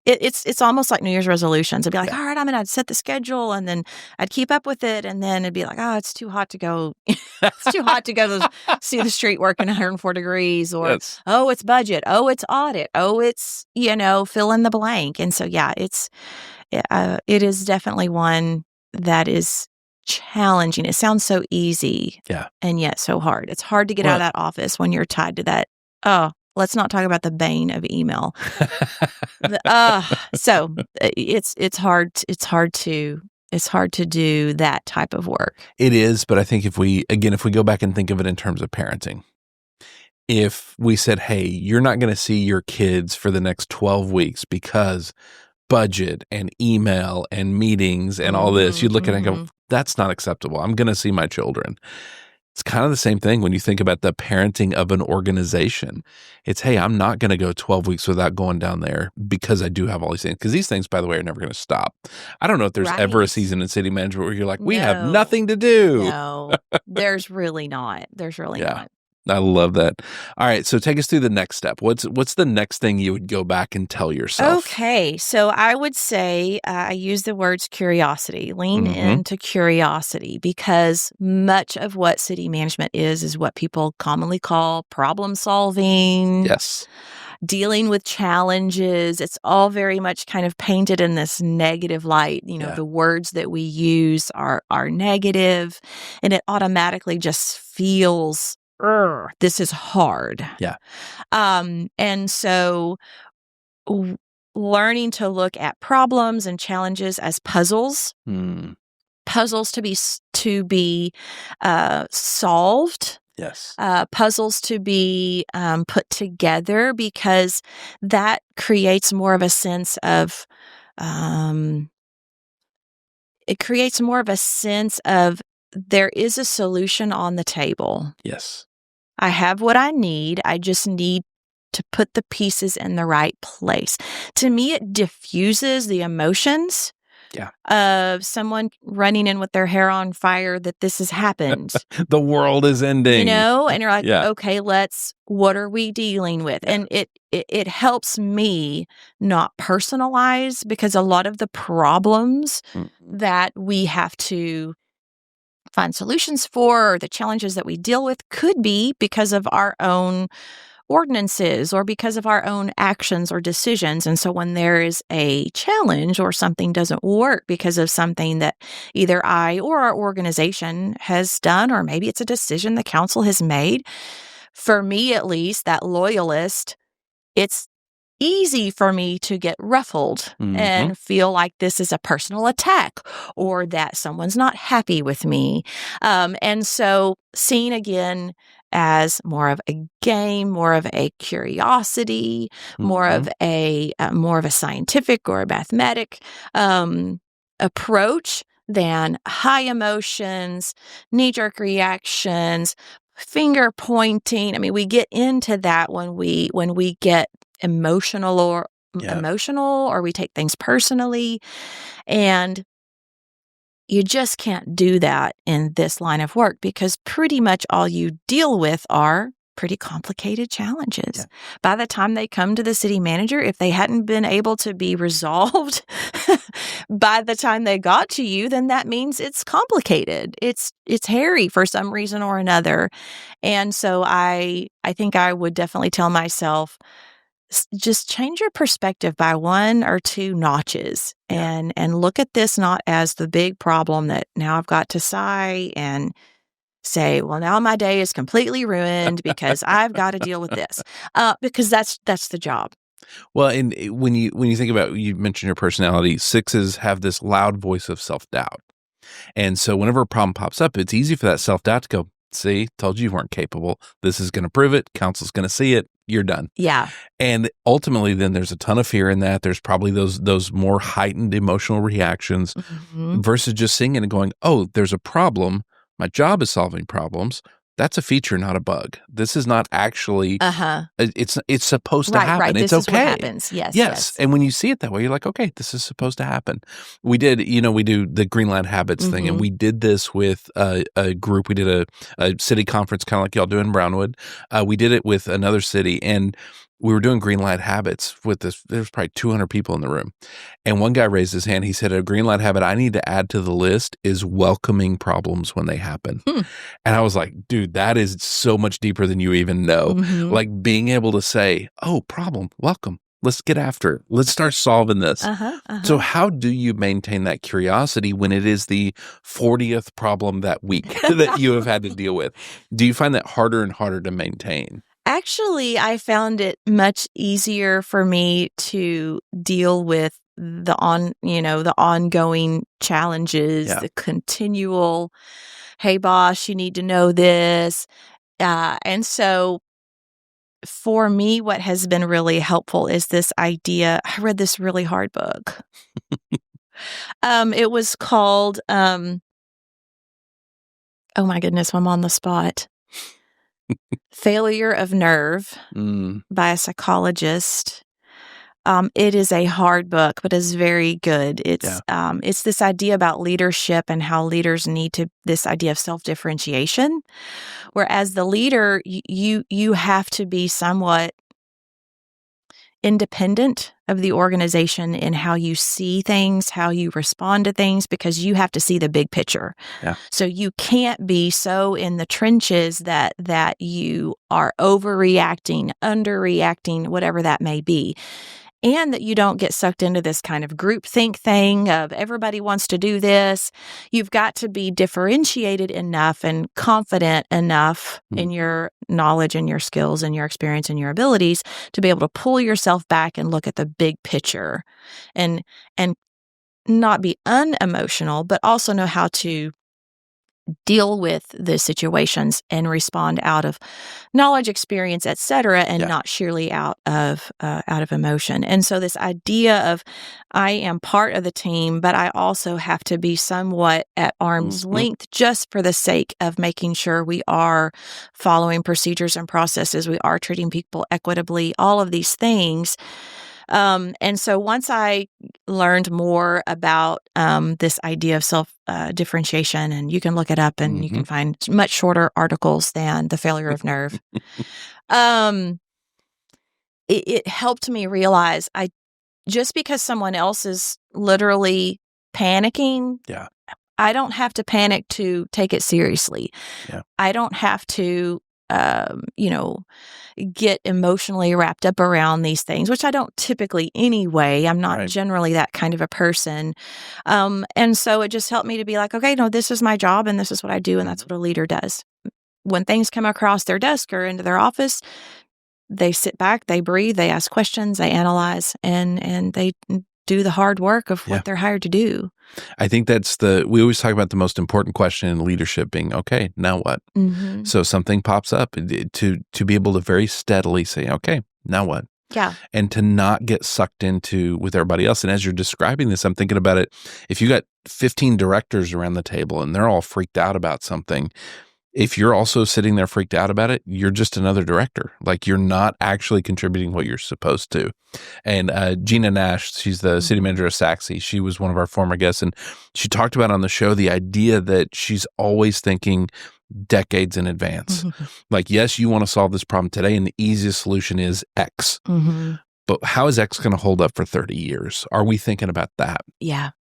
it's almost like New Year's resolutions. I'd be like, all right, I'd set the schedule, and then I'd keep up with it. And then it'd be like, oh, it's too hot to go. It's too hot to go to see the street working 104 degrees, or, oh, it's budget. Oh, it's audit. Oh, it's, fill in the blank. And so, yeah, it is definitely one that is challenging. It sounds so easy, and yet so hard. It's hard to get out of that office when you're tied to that. Oh, let's not talk about the bane of email. So it's hard. It's hard to do that type of work. It is, but I think if we go back and think of it in terms of parenting, if we said, hey, you're not going to see your kids for the next 12 weeks because budget and email and meetings and all this, you'd look at it and go, that's not acceptable. I'm going to see my children. It's kind of the same thing when you think about the parenting of an organization. It's, hey, I'm not going to go 12 weeks without going down there because I do have all these things. Because these things, by the way, are never going to stop. I don't know if there's ever a season in city management where you're like, we have nothing to do. No, there's really not. There's really not. I love that. All right, so take us through the next step. What's the next thing you would go back and tell yourself? Okay, so I would say I use the words curiosity. Lean into curiosity, because much of what city management is what people commonly call problem solving. Yes. Dealing with challenges. It's all very much kind of painted in this negative light. The words that we use are negative, and it automatically just feels, this is hard. Yeah. And so learning to look at problems and challenges as puzzles, puzzles to be solved. Yes. Puzzles to be put together, because that creates more of a sense of, there is a solution on the table. Yes. I have what I need. I just need to put the pieces in the right place. To me, it diffuses the emotions of someone running in with their hair on fire that this has happened. The world is ending. And you're like, okay, what are we dealing with? And it helps me not personalize, because a lot of the problems that we have to find solutions for, or the challenges that we deal with, could be because of our own ordinances or because of our own actions or decisions. And so when there is a challenge or something doesn't work because of something that either I or our organization has done, or maybe it's a decision the council has made, for me at least, that loyalist, it's easy for me to get ruffled and feel like this is a personal attack, or that someone's not happy with me. And so seen again as more of a game, more of a curiosity, more of a scientific or a mathematic approach than high emotions, knee-jerk reactions, finger pointing. I mean, we get into that when we get emotional or we take things personally, and you just can't do that in this line of work, because pretty much all you deal with are pretty complicated challenges. Yeah. By the time they come to the city manager, if they hadn't been able to be resolved by the time they got to you, then that means it's complicated. It's hairy for some reason or another. And so I think I would definitely tell myself, just change your perspective by 1 or 2 notches and look at this not as the big problem that now I've got to sigh and say, well, now my day is completely ruined because I've got to deal with this, because that's the job. Well, and when you think about, you mentioned your personality, 6s have this loud voice of self-doubt. And so whenever a problem pops up, it's easy for that self-doubt to go, see, told you weren't capable. This is going to prove it. Council's going to see it. You're done. Yeah. And ultimately, then there's a ton of fear in that. There's probably those more heightened emotional reactions versus just seeing it and going, oh, there's a problem. My job is solving problems. That's a feature, not a bug. This is not actually, it's supposed to happen. Right. It's this okay. is what happens. Yes. And when you see it that way, you're like, okay, this is supposed to happen. We did, we do the Green Light Habits thing, and we did this with a group. We did a city conference, kind of like y'all do in Brownwood. We did it with another city, and we were doing Green Light Habits with this. There's probably 200 people in the room. And one guy raised his hand. He said, a Green Light habit I need to add to the list is welcoming problems when they happen. And I was like, dude, that is so much deeper than you even know. Like being able to say, oh, problem, welcome. Let's get after it. Let's start solving this. So how do you maintain that curiosity when it is the 40th problem that week that you have had to deal with? Do you find that harder and harder to maintain? Actually, I found it much easier for me to deal with the ongoing challenges, the continual, hey boss, you need to know this. And so for me, what has been really helpful is this idea. I read this really hard book. It was called, oh my goodness, I'm on the spot. Failure of Nerve by a psychologist. It is a hard book, but it's very good. It's this idea about leadership and how leaders need this idea of self-differentiation. Whereas the leader, you have to be somewhat independent of the organization in how you see things, how you respond to things, because you have to see the big picture. So you can't be so in the trenches that you are overreacting, underreacting, whatever that may be. And that you don't get sucked into this kind of groupthink thing of everybody wants to do this. You've got to be differentiated enough and confident enough in your knowledge and your skills and your experience and your abilities to be able to pull yourself back and look at the big picture and not be unemotional, but also know how to deal with the situations and respond out of knowledge, experience, etc., and not sheerly out of emotion. And so this idea of I am part of the team, but I also have to be somewhat at arm's length just for the sake of making sure we are following procedures and processes, we are treating people equitably, all of these things. And so once I learned more about this idea of self-differentiation, and you can look it up and you can find much shorter articles than The Failure of Nerve, it helped me realize just because someone else is literally panicking, I don't have to panic to take it seriously. I don't have to get emotionally wrapped up around these things, which I don't typically anyway. I'm not generally that kind of a person. And so it just helped me to be like, okay, no, this is my job and this is what I do. And that's what a leader does. When things come across their desk or into their office, they sit back, they breathe, they ask questions, they analyze, and they do the hard work of what they're hired to do. I think we always talk about the most important question in leadership being, okay, now what? So something pops up to be able to very steadily say, okay, now what? And to not get sucked into with everybody else. And as you're describing this, I'm thinking about it. If you got 15 directors around the table and they're all freaked out about something, if you're also sitting there freaked out about it, you're just another director. Like you're not actually contributing what you're supposed to. And Gina Nash, she's the city manager of Saxe. She was one of our former guests, and she talked about on the show the idea that she's always thinking decades in advance. Like, yes, you want to solve this problem today, and the easiest solution is X. But how is X going to hold up for 30 years? Are we thinking about that?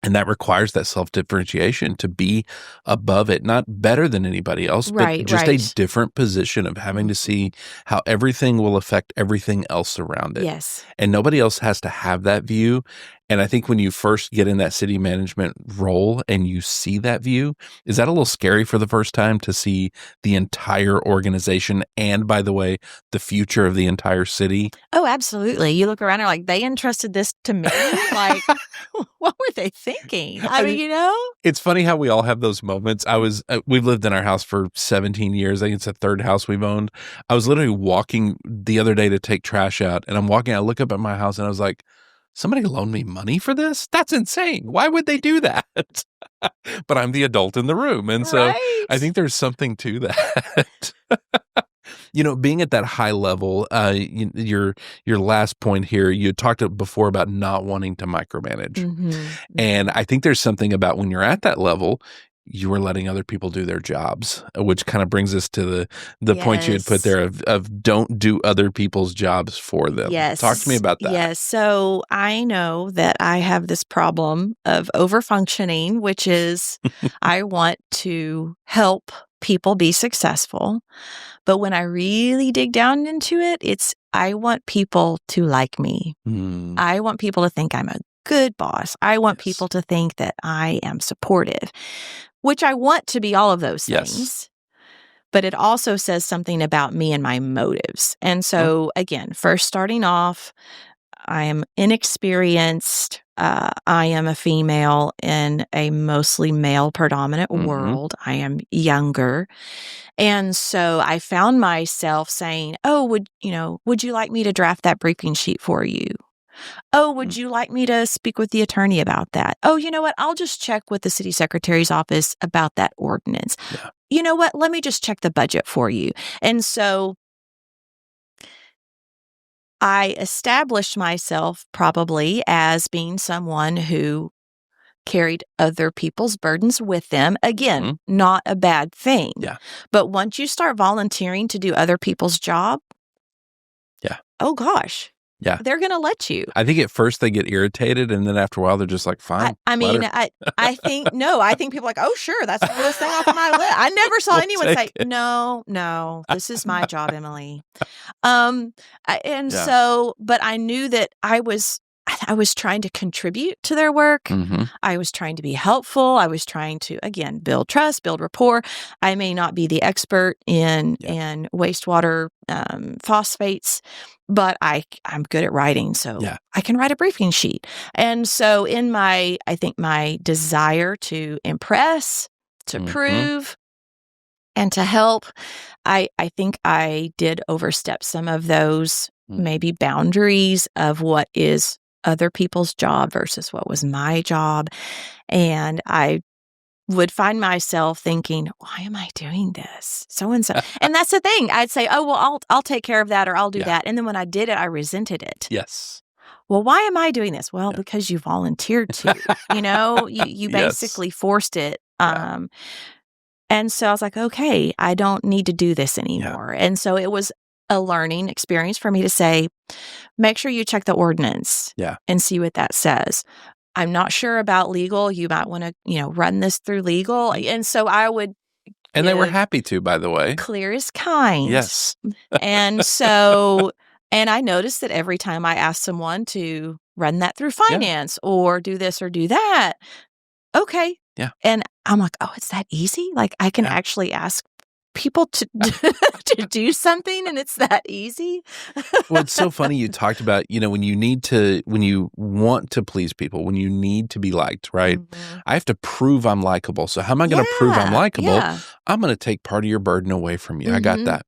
And that requires that self-differentiation to be above it, not better than anybody else, but just a different position of having to see how everything will affect everything else around it. Yes. And nobody else has to have that view. And I think when you first get in that city management role and you see that view, is that a little scary for the first time to see the entire organization and, by the way, the future of the entire city? Oh, absolutely. You look around and like, they entrusted this to me? Like, what were they thinking? I mean, It's funny how we all have those moments. We've lived in our house for 17 years. I think it's the third house we've owned. I was literally walking the other day to take trash out, and I'm walking, I look up at my house and I was like, somebody loaned me money for this? That's insane. Why would they do that? But I'm the adult in the room. And so I think there's something to that. Being at that high level, your last point here, you talked before about not wanting to micromanage. Mm-hmm. And I think there's something about when you're at that level, you are letting other people do their jobs, which kind of brings us to the point you had put there of don't do other people's jobs for them. Yes. Talk to me about that. Yes. So I know that I have this problem of overfunctioning, which is I want to help people be successful. But when I really dig down into it, I want people to like me. I want people to think I'm a good boss. I want people to think that I am supportive, which I want to be all of those things. But it also says something about me and my motives. And so, again, first starting off, I am inexperienced. I am a female in a mostly male predominant world. I am younger. And so I found myself saying, oh, would you like me to draft that briefing sheet for you? Oh, would you like me to speak with the attorney about that? Oh, you know what? I'll just check with the city secretary's office about that ordinance. Yeah. You know what? Let me just check the budget for you. And so I established myself probably as being someone who carried other people's burdens with them. Again, not a bad thing. Yeah. But once you start volunteering to do other people's job, oh gosh. Yeah. They're going to let you. I think at first they get irritated, and then after a while they're just like, fine. I think people are like, oh, sure, that's the first thing off of my list. I never saw anyone say, no, this is my job, Emily. But I knew that I was trying to contribute to their work. I was trying to be helpful. I was trying to, again, build trust, build rapport. I may not be the expert in wastewater phosphates, but I'm good at writing, so I can write a briefing sheet. And so in my desire to impress, to prove, and to help, I think I did overstep some of those maybe boundaries of what is other people's job versus what was my job. And I would find myself thinking, why am I doing this? So-and-so. And that's the thing. I'd say, oh, well, I'll take care of that, or I'll do that. And then when I did it, I resented it. Yes. Well, why am I doing this? Well, because you volunteered to, you basically forced it. And so I was like, okay, I don't need to do this anymore. And so it was a learning experience for me to say, make sure you check the ordinance and see what that says. I'm not sure about legal. You might want to, run this through legal. And so I would. And they were happy to, by the way. Clear as kind. Yes. And so, and I noticed that every time I asked someone to run that through finance or do this or do that, okay. Yeah. And I'm like, oh, it's that easy? Like I can actually ask people to to do something, and it's that easy. Well, it's so funny you talked about, when you want to please people, when you need to be liked, right? I have to prove I'm likable. So how am I going to prove I'm likable? I'm going to take part of your burden away from you. I got that.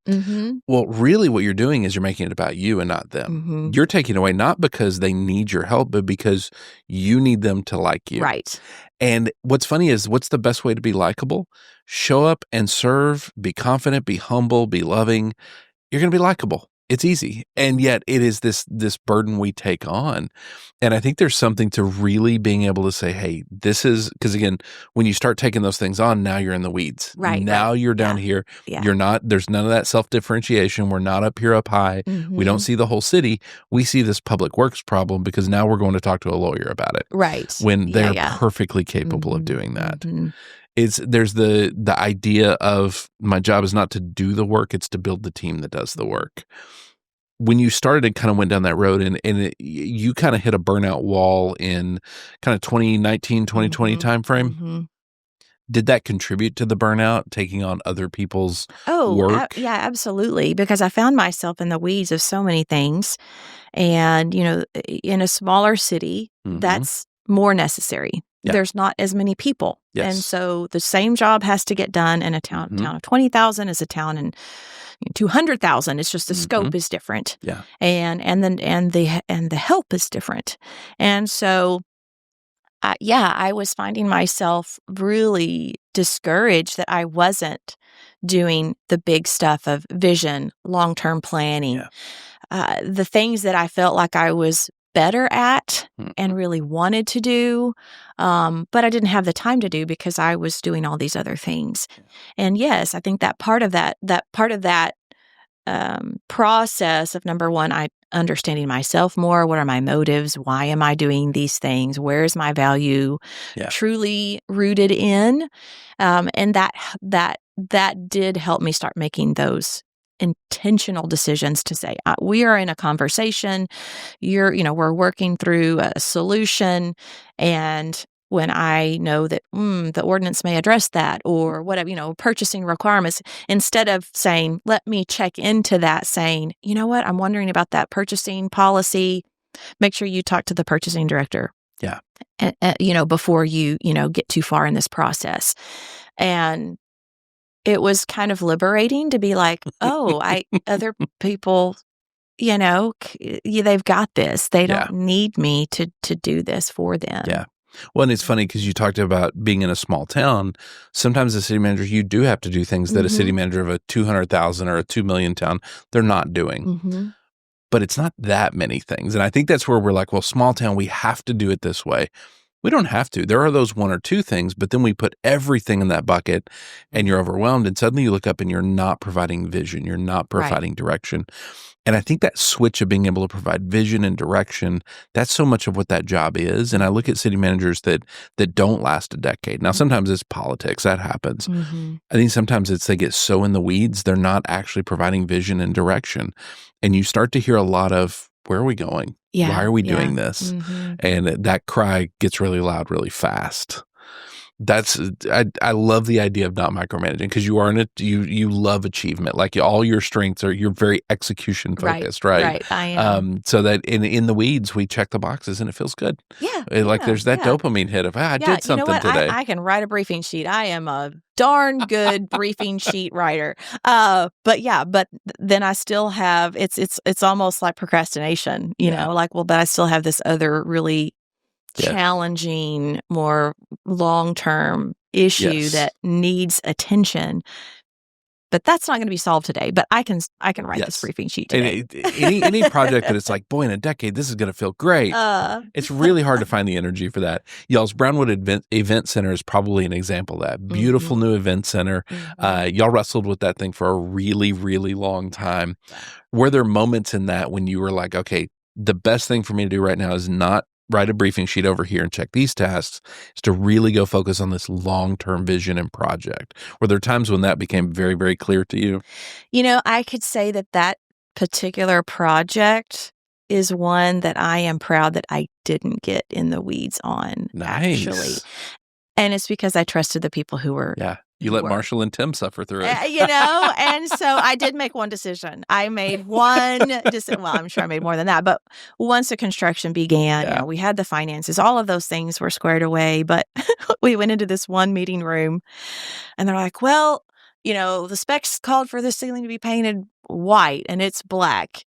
Well, really what you're doing is you're making it about you and not them. You're taking away not because they need your help, but because you need them to like you. Right. And what's funny is, what's the best way to be likable? Show up and serve, be confident, be humble, be loving. You're going to be likable. It's easy. And yet it is this burden we take on. And I think there's something to really being able to say, hey, this is, because again, when you start taking those things on, now you're in the weeds. Right. Now you're down here. Yeah. You're not, there's none of that self-differentiation. We're not up here up high. We don't see the whole city. We see this public works problem because now we're going to talk to a lawyer about it. Right. When they're perfectly capable of doing that. There's the idea of my job is not to do the work, it's to build the team that does the work. When you started and kind of went down that road you kind of hit a burnout wall in kind of 2019, 2020 timeframe. Did that contribute to the burnout, taking on other people's work? Yeah, absolutely. Because I found myself in the weeds of so many things. And, in a smaller city, that's more necessary. Yeah. There's not as many people. Yes. And so the same job has to get done in a town of 20,000 as a town in 200,000. It's just the scope is different. Yeah. And the help is different. And so I was finding myself really discouraged that I wasn't doing the big stuff of vision, long-term planning, the things that I felt like I was better at and really wanted to do, but I didn't have the time to do because I was doing all these other things. And yes, I think that part of that process of, number one, understanding myself more. What are my motives? Why am I doing these things? Where is my value truly rooted in? And that did help me start making those intentional decisions to say, we are in a conversation, we're working through a solution, and when I know that the ordinance may address that or whatever, purchasing requirements, instead of saying, let me check into that, saying, you know what, I'm wondering about that purchasing policy, make sure you talk to the purchasing director. Yeah. Before you, get too far in this process. And it was kind of liberating to be like, other people, they've got this. They don't need me to do this for them. Yeah. Well, and it's funny because you talked about being in a small town. Sometimes as a city manager, you do have to do things that a city manager of a 200,000 or a 2 million town, they're not doing. But it's not that many things. And I think that's where we're like, well, small town, we have to do it this way. We don't have to. There are those one or two things, but then we put everything in that bucket and you're overwhelmed. And suddenly you look up and you're not providing vision. You're not providing direction. And I think that switch of being able to provide vision and direction, that's so much of what that job is. And I look at city managers that don't last a decade. Now, sometimes it's politics. That happens. I think sometimes it's they get so in the weeds, they're not actually providing vision and direction. And you start to hear a lot of, where are we going? Yeah, why are we doing this? And that cry gets really loud really fast. I love the idea of not micromanaging because you are you love achievement. Like all your strengths you're very execution focused, right? Right, I am. So that in the weeds we check the boxes and it feels good. Yeah, there's that dopamine hit of I did something today. I can write a briefing sheet. I am a darn good briefing sheet writer. But then I still have it's almost like procrastination. But I still have this other really challenging, more long-term issue that needs attention. But that's not going to be solved today. But I can write this briefing sheet today. And any project that it's like, boy, in a decade, this is going to feel great. It's really hard to find the energy for that. Y'all's Brownwood Event Center is probably an example of that. Beautiful new event center. Y'all wrestled with that thing for a really, really long time. Were there moments in that when you were like, okay, the best thing for me to do right now is not write a briefing sheet over here and check these tasks, is to really go focus on this long-term vision and project? Were there times when that became very, very clear to you? I could say that particular project is one that I am proud that I didn't get in the weeds on, actually. And it's because I trusted the people who were... Yeah. You let Marshall and Tim suffer through it. And so I did make one decision. I made one decision. Well, I'm sure I made more than that. But once the construction began, we had the finances. All of those things were squared away. But we went into this one meeting room and they're like, well, the specs called for the ceiling to be painted white and it's black.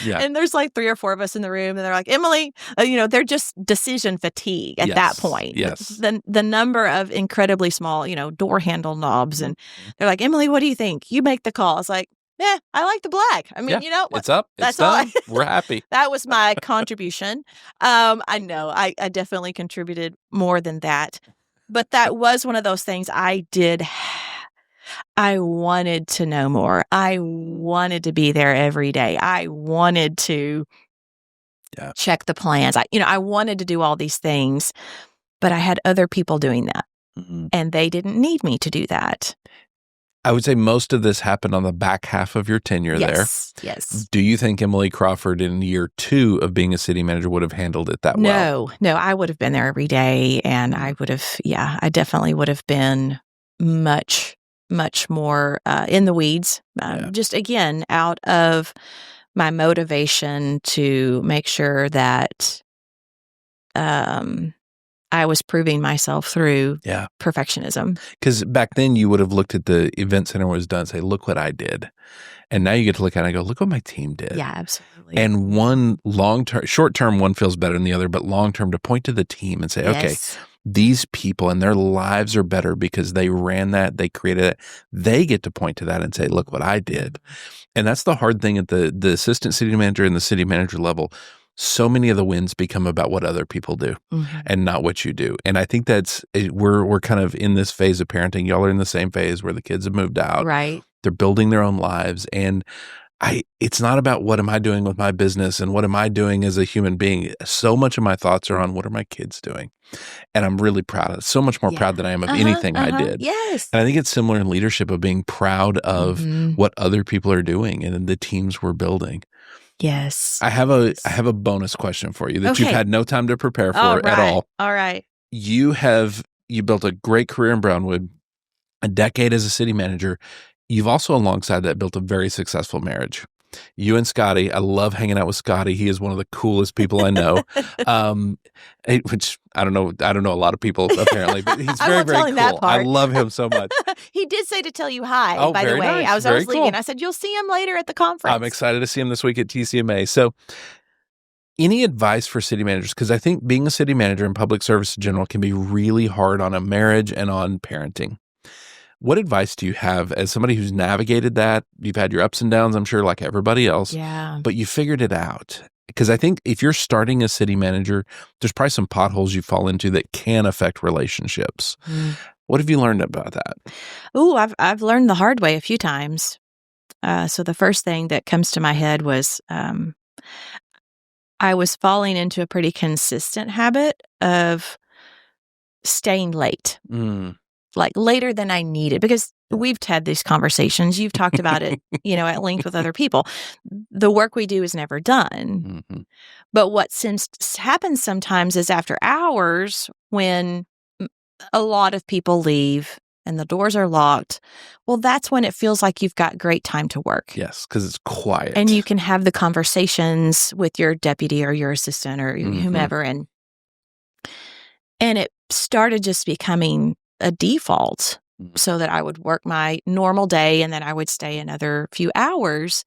And there's like 3 or 4 of us in the room and they're like, Emily, they're just decision fatigue at that point. Yes. The number of incredibly small, door handle knobs. And they're like, Emily, what do you think? You make the call. It's like, I like the black. I mean, it's up. It's done. We're happy. That was my contribution. I know I definitely contributed more than that, but that was one of those things I did. I wanted to know more. I wanted to be there every day. I wanted to check the plans. I wanted to do all these things, but I had other people doing that, and they didn't need me to do that. I would say most of this happened on the back half of your tenure there. Yes. Do you think Emily Crawford in year 2 of being a city manager would have handled it that well? No, I would have been there every day, and I would have, I definitely would have been much more in the weeds. Just, again, out of my motivation to make sure that I was proving myself through perfectionism. Because back then you would have looked at the event center was done and say, look what I did. And now you get to look at it and go, look what my team did. Yeah, absolutely. And one short-term one feels better than the other, but long-term to point to the team and say, okay, these people and their lives are better because they ran that, they created it. They get to point to that and say, look what I did. And that's the hard thing at the assistant city manager and the city manager level. So many of the wins become about what other people do and not what you do. And I think we're kind of in this phase of parenting. Y'all are in the same phase where the kids have moved out. Right. They're building their own lives. And it's not about what am I doing with my business and what am I doing as a human being. So much of my thoughts are on what are my kids doing. And I'm really proud of it. So much more proud than I am of anything I did. Yes. And I think it's similar in leadership of being proud of what other people are doing and the teams we're building. Yes. I have a bonus question for you that you've had no time to prepare for at all. All right. You built a great career in Brownwood, a decade as a city manager. You've also alongside that built a very successful marriage. You and Scotty, I love hanging out with Scotty. He is one of the coolest people I know. Which I don't know a lot of people apparently, but he's very, very cool. I love him so much. He did say to tell you hi, by the way. Nice. I was leaving. I said, you'll see him later at the conference. I'm excited to see him this week at TCMA. So any advice for city managers? Because I think being a city manager in public service in general can be really hard on a marriage and on parenting. What advice do you have as somebody who's navigated that? You've had your ups and downs, I'm sure, like everybody else. Yeah. But you figured it out. Because I think if you're starting as city manager, there's probably some potholes you fall into that can affect relationships. What have you learned about that? Oh, I've learned the hard way a few times. So the first thing that comes to my head was I was falling into a pretty consistent habit of staying late. Like later than I needed, because we've had these conversations. You've talked about it, at length with other people. The work we do is never done. But what happens sometimes is after hours when a lot of people leave and the doors are locked, well, that's when it feels like you've got great time to work. Yes, because it's quiet. And you can have the conversations with your deputy or your assistant or whomever. And it started just becoming a default so that I would work my normal day and then I would stay another few hours.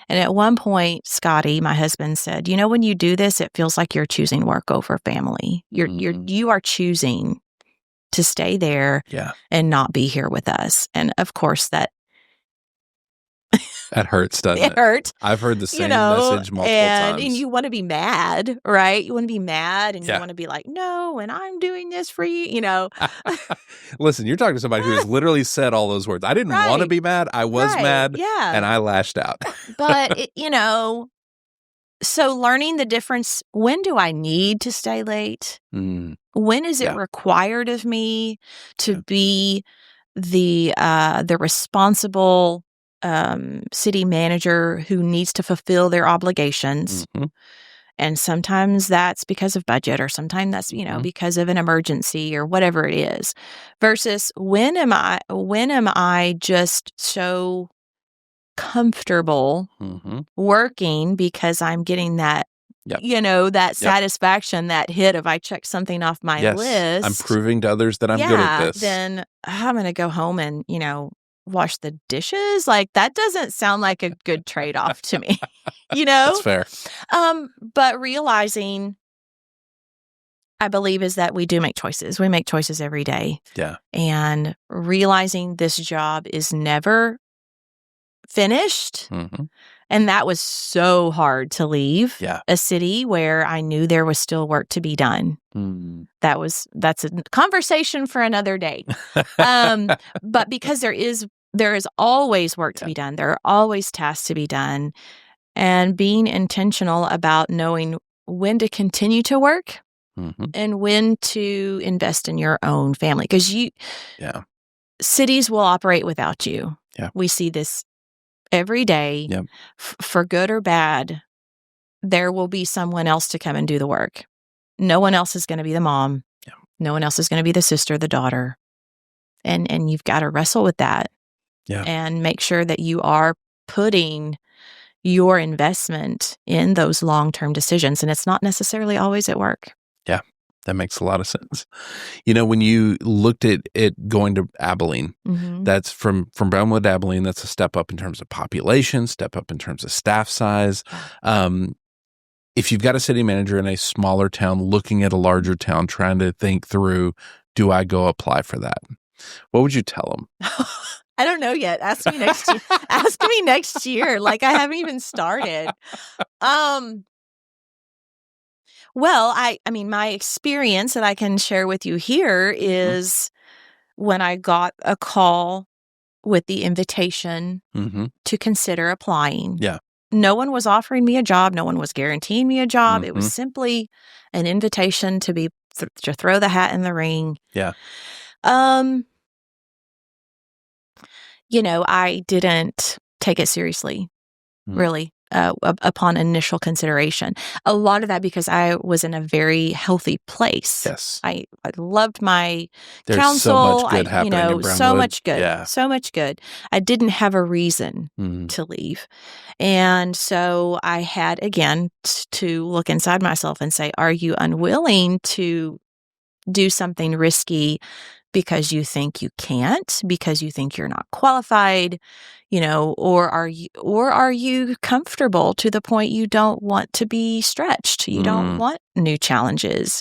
And at one point, Scotty, my husband, said, when you do this, it feels like you're choosing work over family. You are choosing to stay there and not be here with us. And of course that hurts, doesn't it? It hurt. I've heard the same message multiple times. And you want to be mad, right? You want to be mad and you want to be like, no, and I'm doing this for you, Listen, you're talking to somebody who has literally said all those words. I didn't want to be mad. I was mad. Yeah. And I lashed out. But, so learning the difference, when do I need to stay late? When is it required of me to be the responsible city manager who needs to fulfill their obligations? And sometimes that's because of budget, or sometimes that's, because of an emergency or whatever it is, versus when am I just so comfortable working because I'm getting that, that satisfaction, that hit of I checked something off my list. I'm proving to others that I'm good at this. Then I'm going to go home and, wash the dishes. Like, that doesn't sound like a good trade-off to me, That's fair. But realizing, I believe, is that we do make choices. We make choices every day. Yeah. And realizing this job is never finished. Mm-hmm. And that was so hard to leave Yeah. a city where I knew there was still work to be done. Mm. That's a conversation for another day. But because there is always work to be done. There are always tasks to be done. And being intentional about knowing when to continue to work and when to invest in your own family. Because cities will operate without you. Yeah. We see this every day. Yep. For good or bad, there will be someone else to come and do the work. No one else is going to be the mom. Yeah. No one else is going to be the sister, the daughter. And you've got to wrestle with that. Yeah. And make sure that you are putting your investment in those long-term decisions. And it's not necessarily always at work. Yeah. That makes a lot of sense. When you looked at it going to Abilene, that's from Brownwood to Abilene, that's a step up in terms of population, step up in terms of staff size. If you've got a city manager in a smaller town looking at a larger town, trying to think through, do I go apply for that? What would you tell them? I don't know yet. Ask me next year. Ask me next year. Like, I haven't even started. Well, I mean, my experience that I can share with you here is when I got a call with the invitation to consider applying. Yeah. No one was offering me a job. No one was guaranteeing me a job. It was simply an invitation to to throw the hat in the ring. Yeah. I didn't take it seriously, really. Upon initial consideration. A lot of that because I was in a very healthy place. Yes. I loved my There's counsel. so much good happening in Brownwood. So much good. Yeah. So much good. I didn't have a reason to leave. And so I had, again, to look inside myself and say, are you unwilling to do something risky because you think you can't, because you think you're not qualified, or are you comfortable to the point you don't want to be stretched? You don't want new challenges.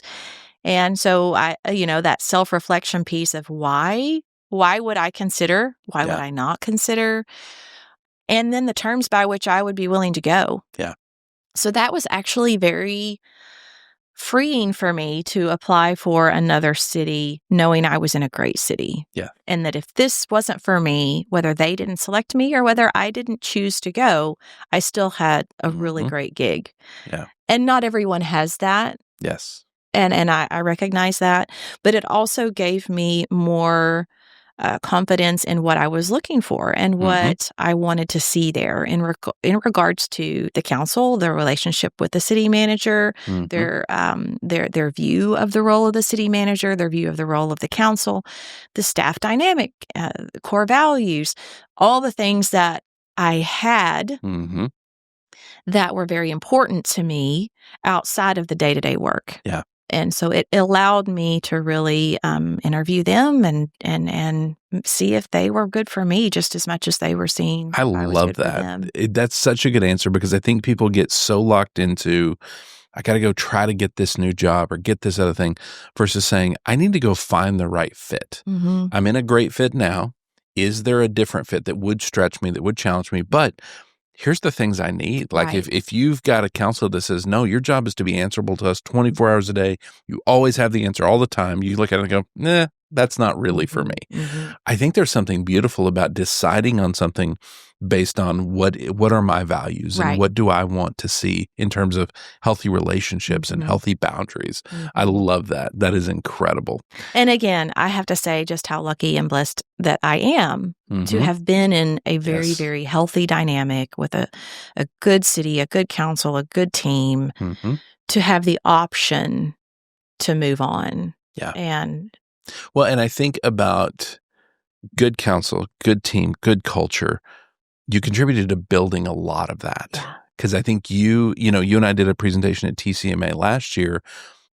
And so that self-reflection piece of why would I consider? Why would I not consider? And then the terms by which I would be willing to go. Yeah. So that was actually very freeing for me to apply for another city, knowing I was in a great city. Yeah. And that if this wasn't for me, whether they didn't select me or whether I didn't choose to go, I still had a really great gig. Yeah. And not everyone has that. Yes. And I recognize that. But it also gave me more confidence in what I was looking for and what I wanted to see there in regards to the council, the relationship with the city manager, their view of the role of the city manager, their view of the role of the council, the staff dynamic, the core values, all the things that I had that were very important to me outside of the day-to-day work. Yeah. And so it allowed me to really interview them and see if they were good for me just as much as they were seeing. I love that. That's such a good answer because I think people get so locked into, I got to go try to get this new job or get this other thing versus saying, I need to go find the right fit. I'm in a great fit now. Is there a different fit that would stretch me, that would challenge me? But here's the things I need. Like if you've got a counselor that says, no, your job is to be answerable to us 24 hours a day. You always have the answer all the time. You look at it and go, nah, that's not really for me. I think there's something beautiful about deciding on something based on what are my values and what do I want to see in terms of healthy relationships and healthy boundaries. I love that. That is incredible. And again, I have to say just how lucky and blessed that I am to have been in a very, very healthy dynamic with a good city, a good council, a good team, to have the option to move on. Yeah. And I think about good council, good team, good culture. You contributed to building a lot of that because I think you and I did a presentation at TCMA last year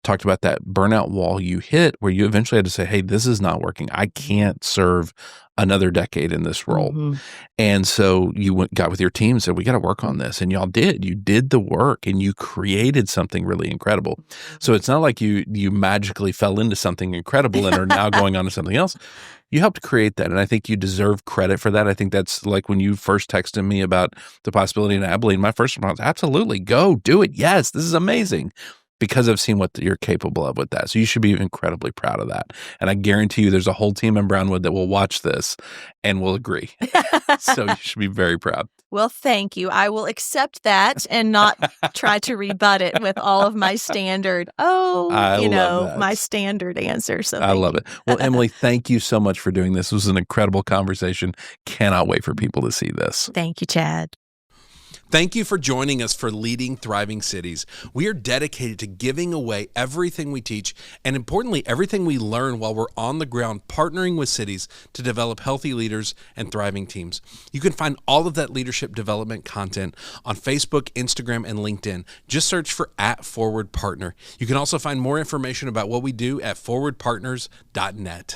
talked about that burnout wall you hit where you eventually had to say, hey, this is not working. I can't serve another decade in this role. Mm-hmm. And so you got with your team and said, we got to work on this. And y'all did. You did the work and you created something really incredible. So it's not like you magically fell into something incredible and are now going on to something else. You helped create that. And I think you deserve credit for that. I think that's like when you first texted me about the possibility in Abilene, my first response, absolutely, go do it. Yes, this is amazing. Because I've seen what you're capable of with that. So you should be incredibly proud of that. And I guarantee you there's a whole team in Brownwood that will watch this and will agree. So you should be very proud. Well, thank you. I will accept that and not try to rebut it with all of my standard, my standard answer. So I love it. Well, Emily, thank you so much for doing this. It was an incredible conversation. Cannot wait for people to see this. Thank you, Chad. Thank you for joining us for Leading Thriving Cities. We are dedicated to giving away everything we teach and, importantly, everything we learn while we're on the ground partnering with cities to develop healthy leaders and thriving teams. You can find all of that leadership development content on Facebook, Instagram, and LinkedIn. Just search for @ForwardPartner. You can also find more information about what we do at forwardpartners.net.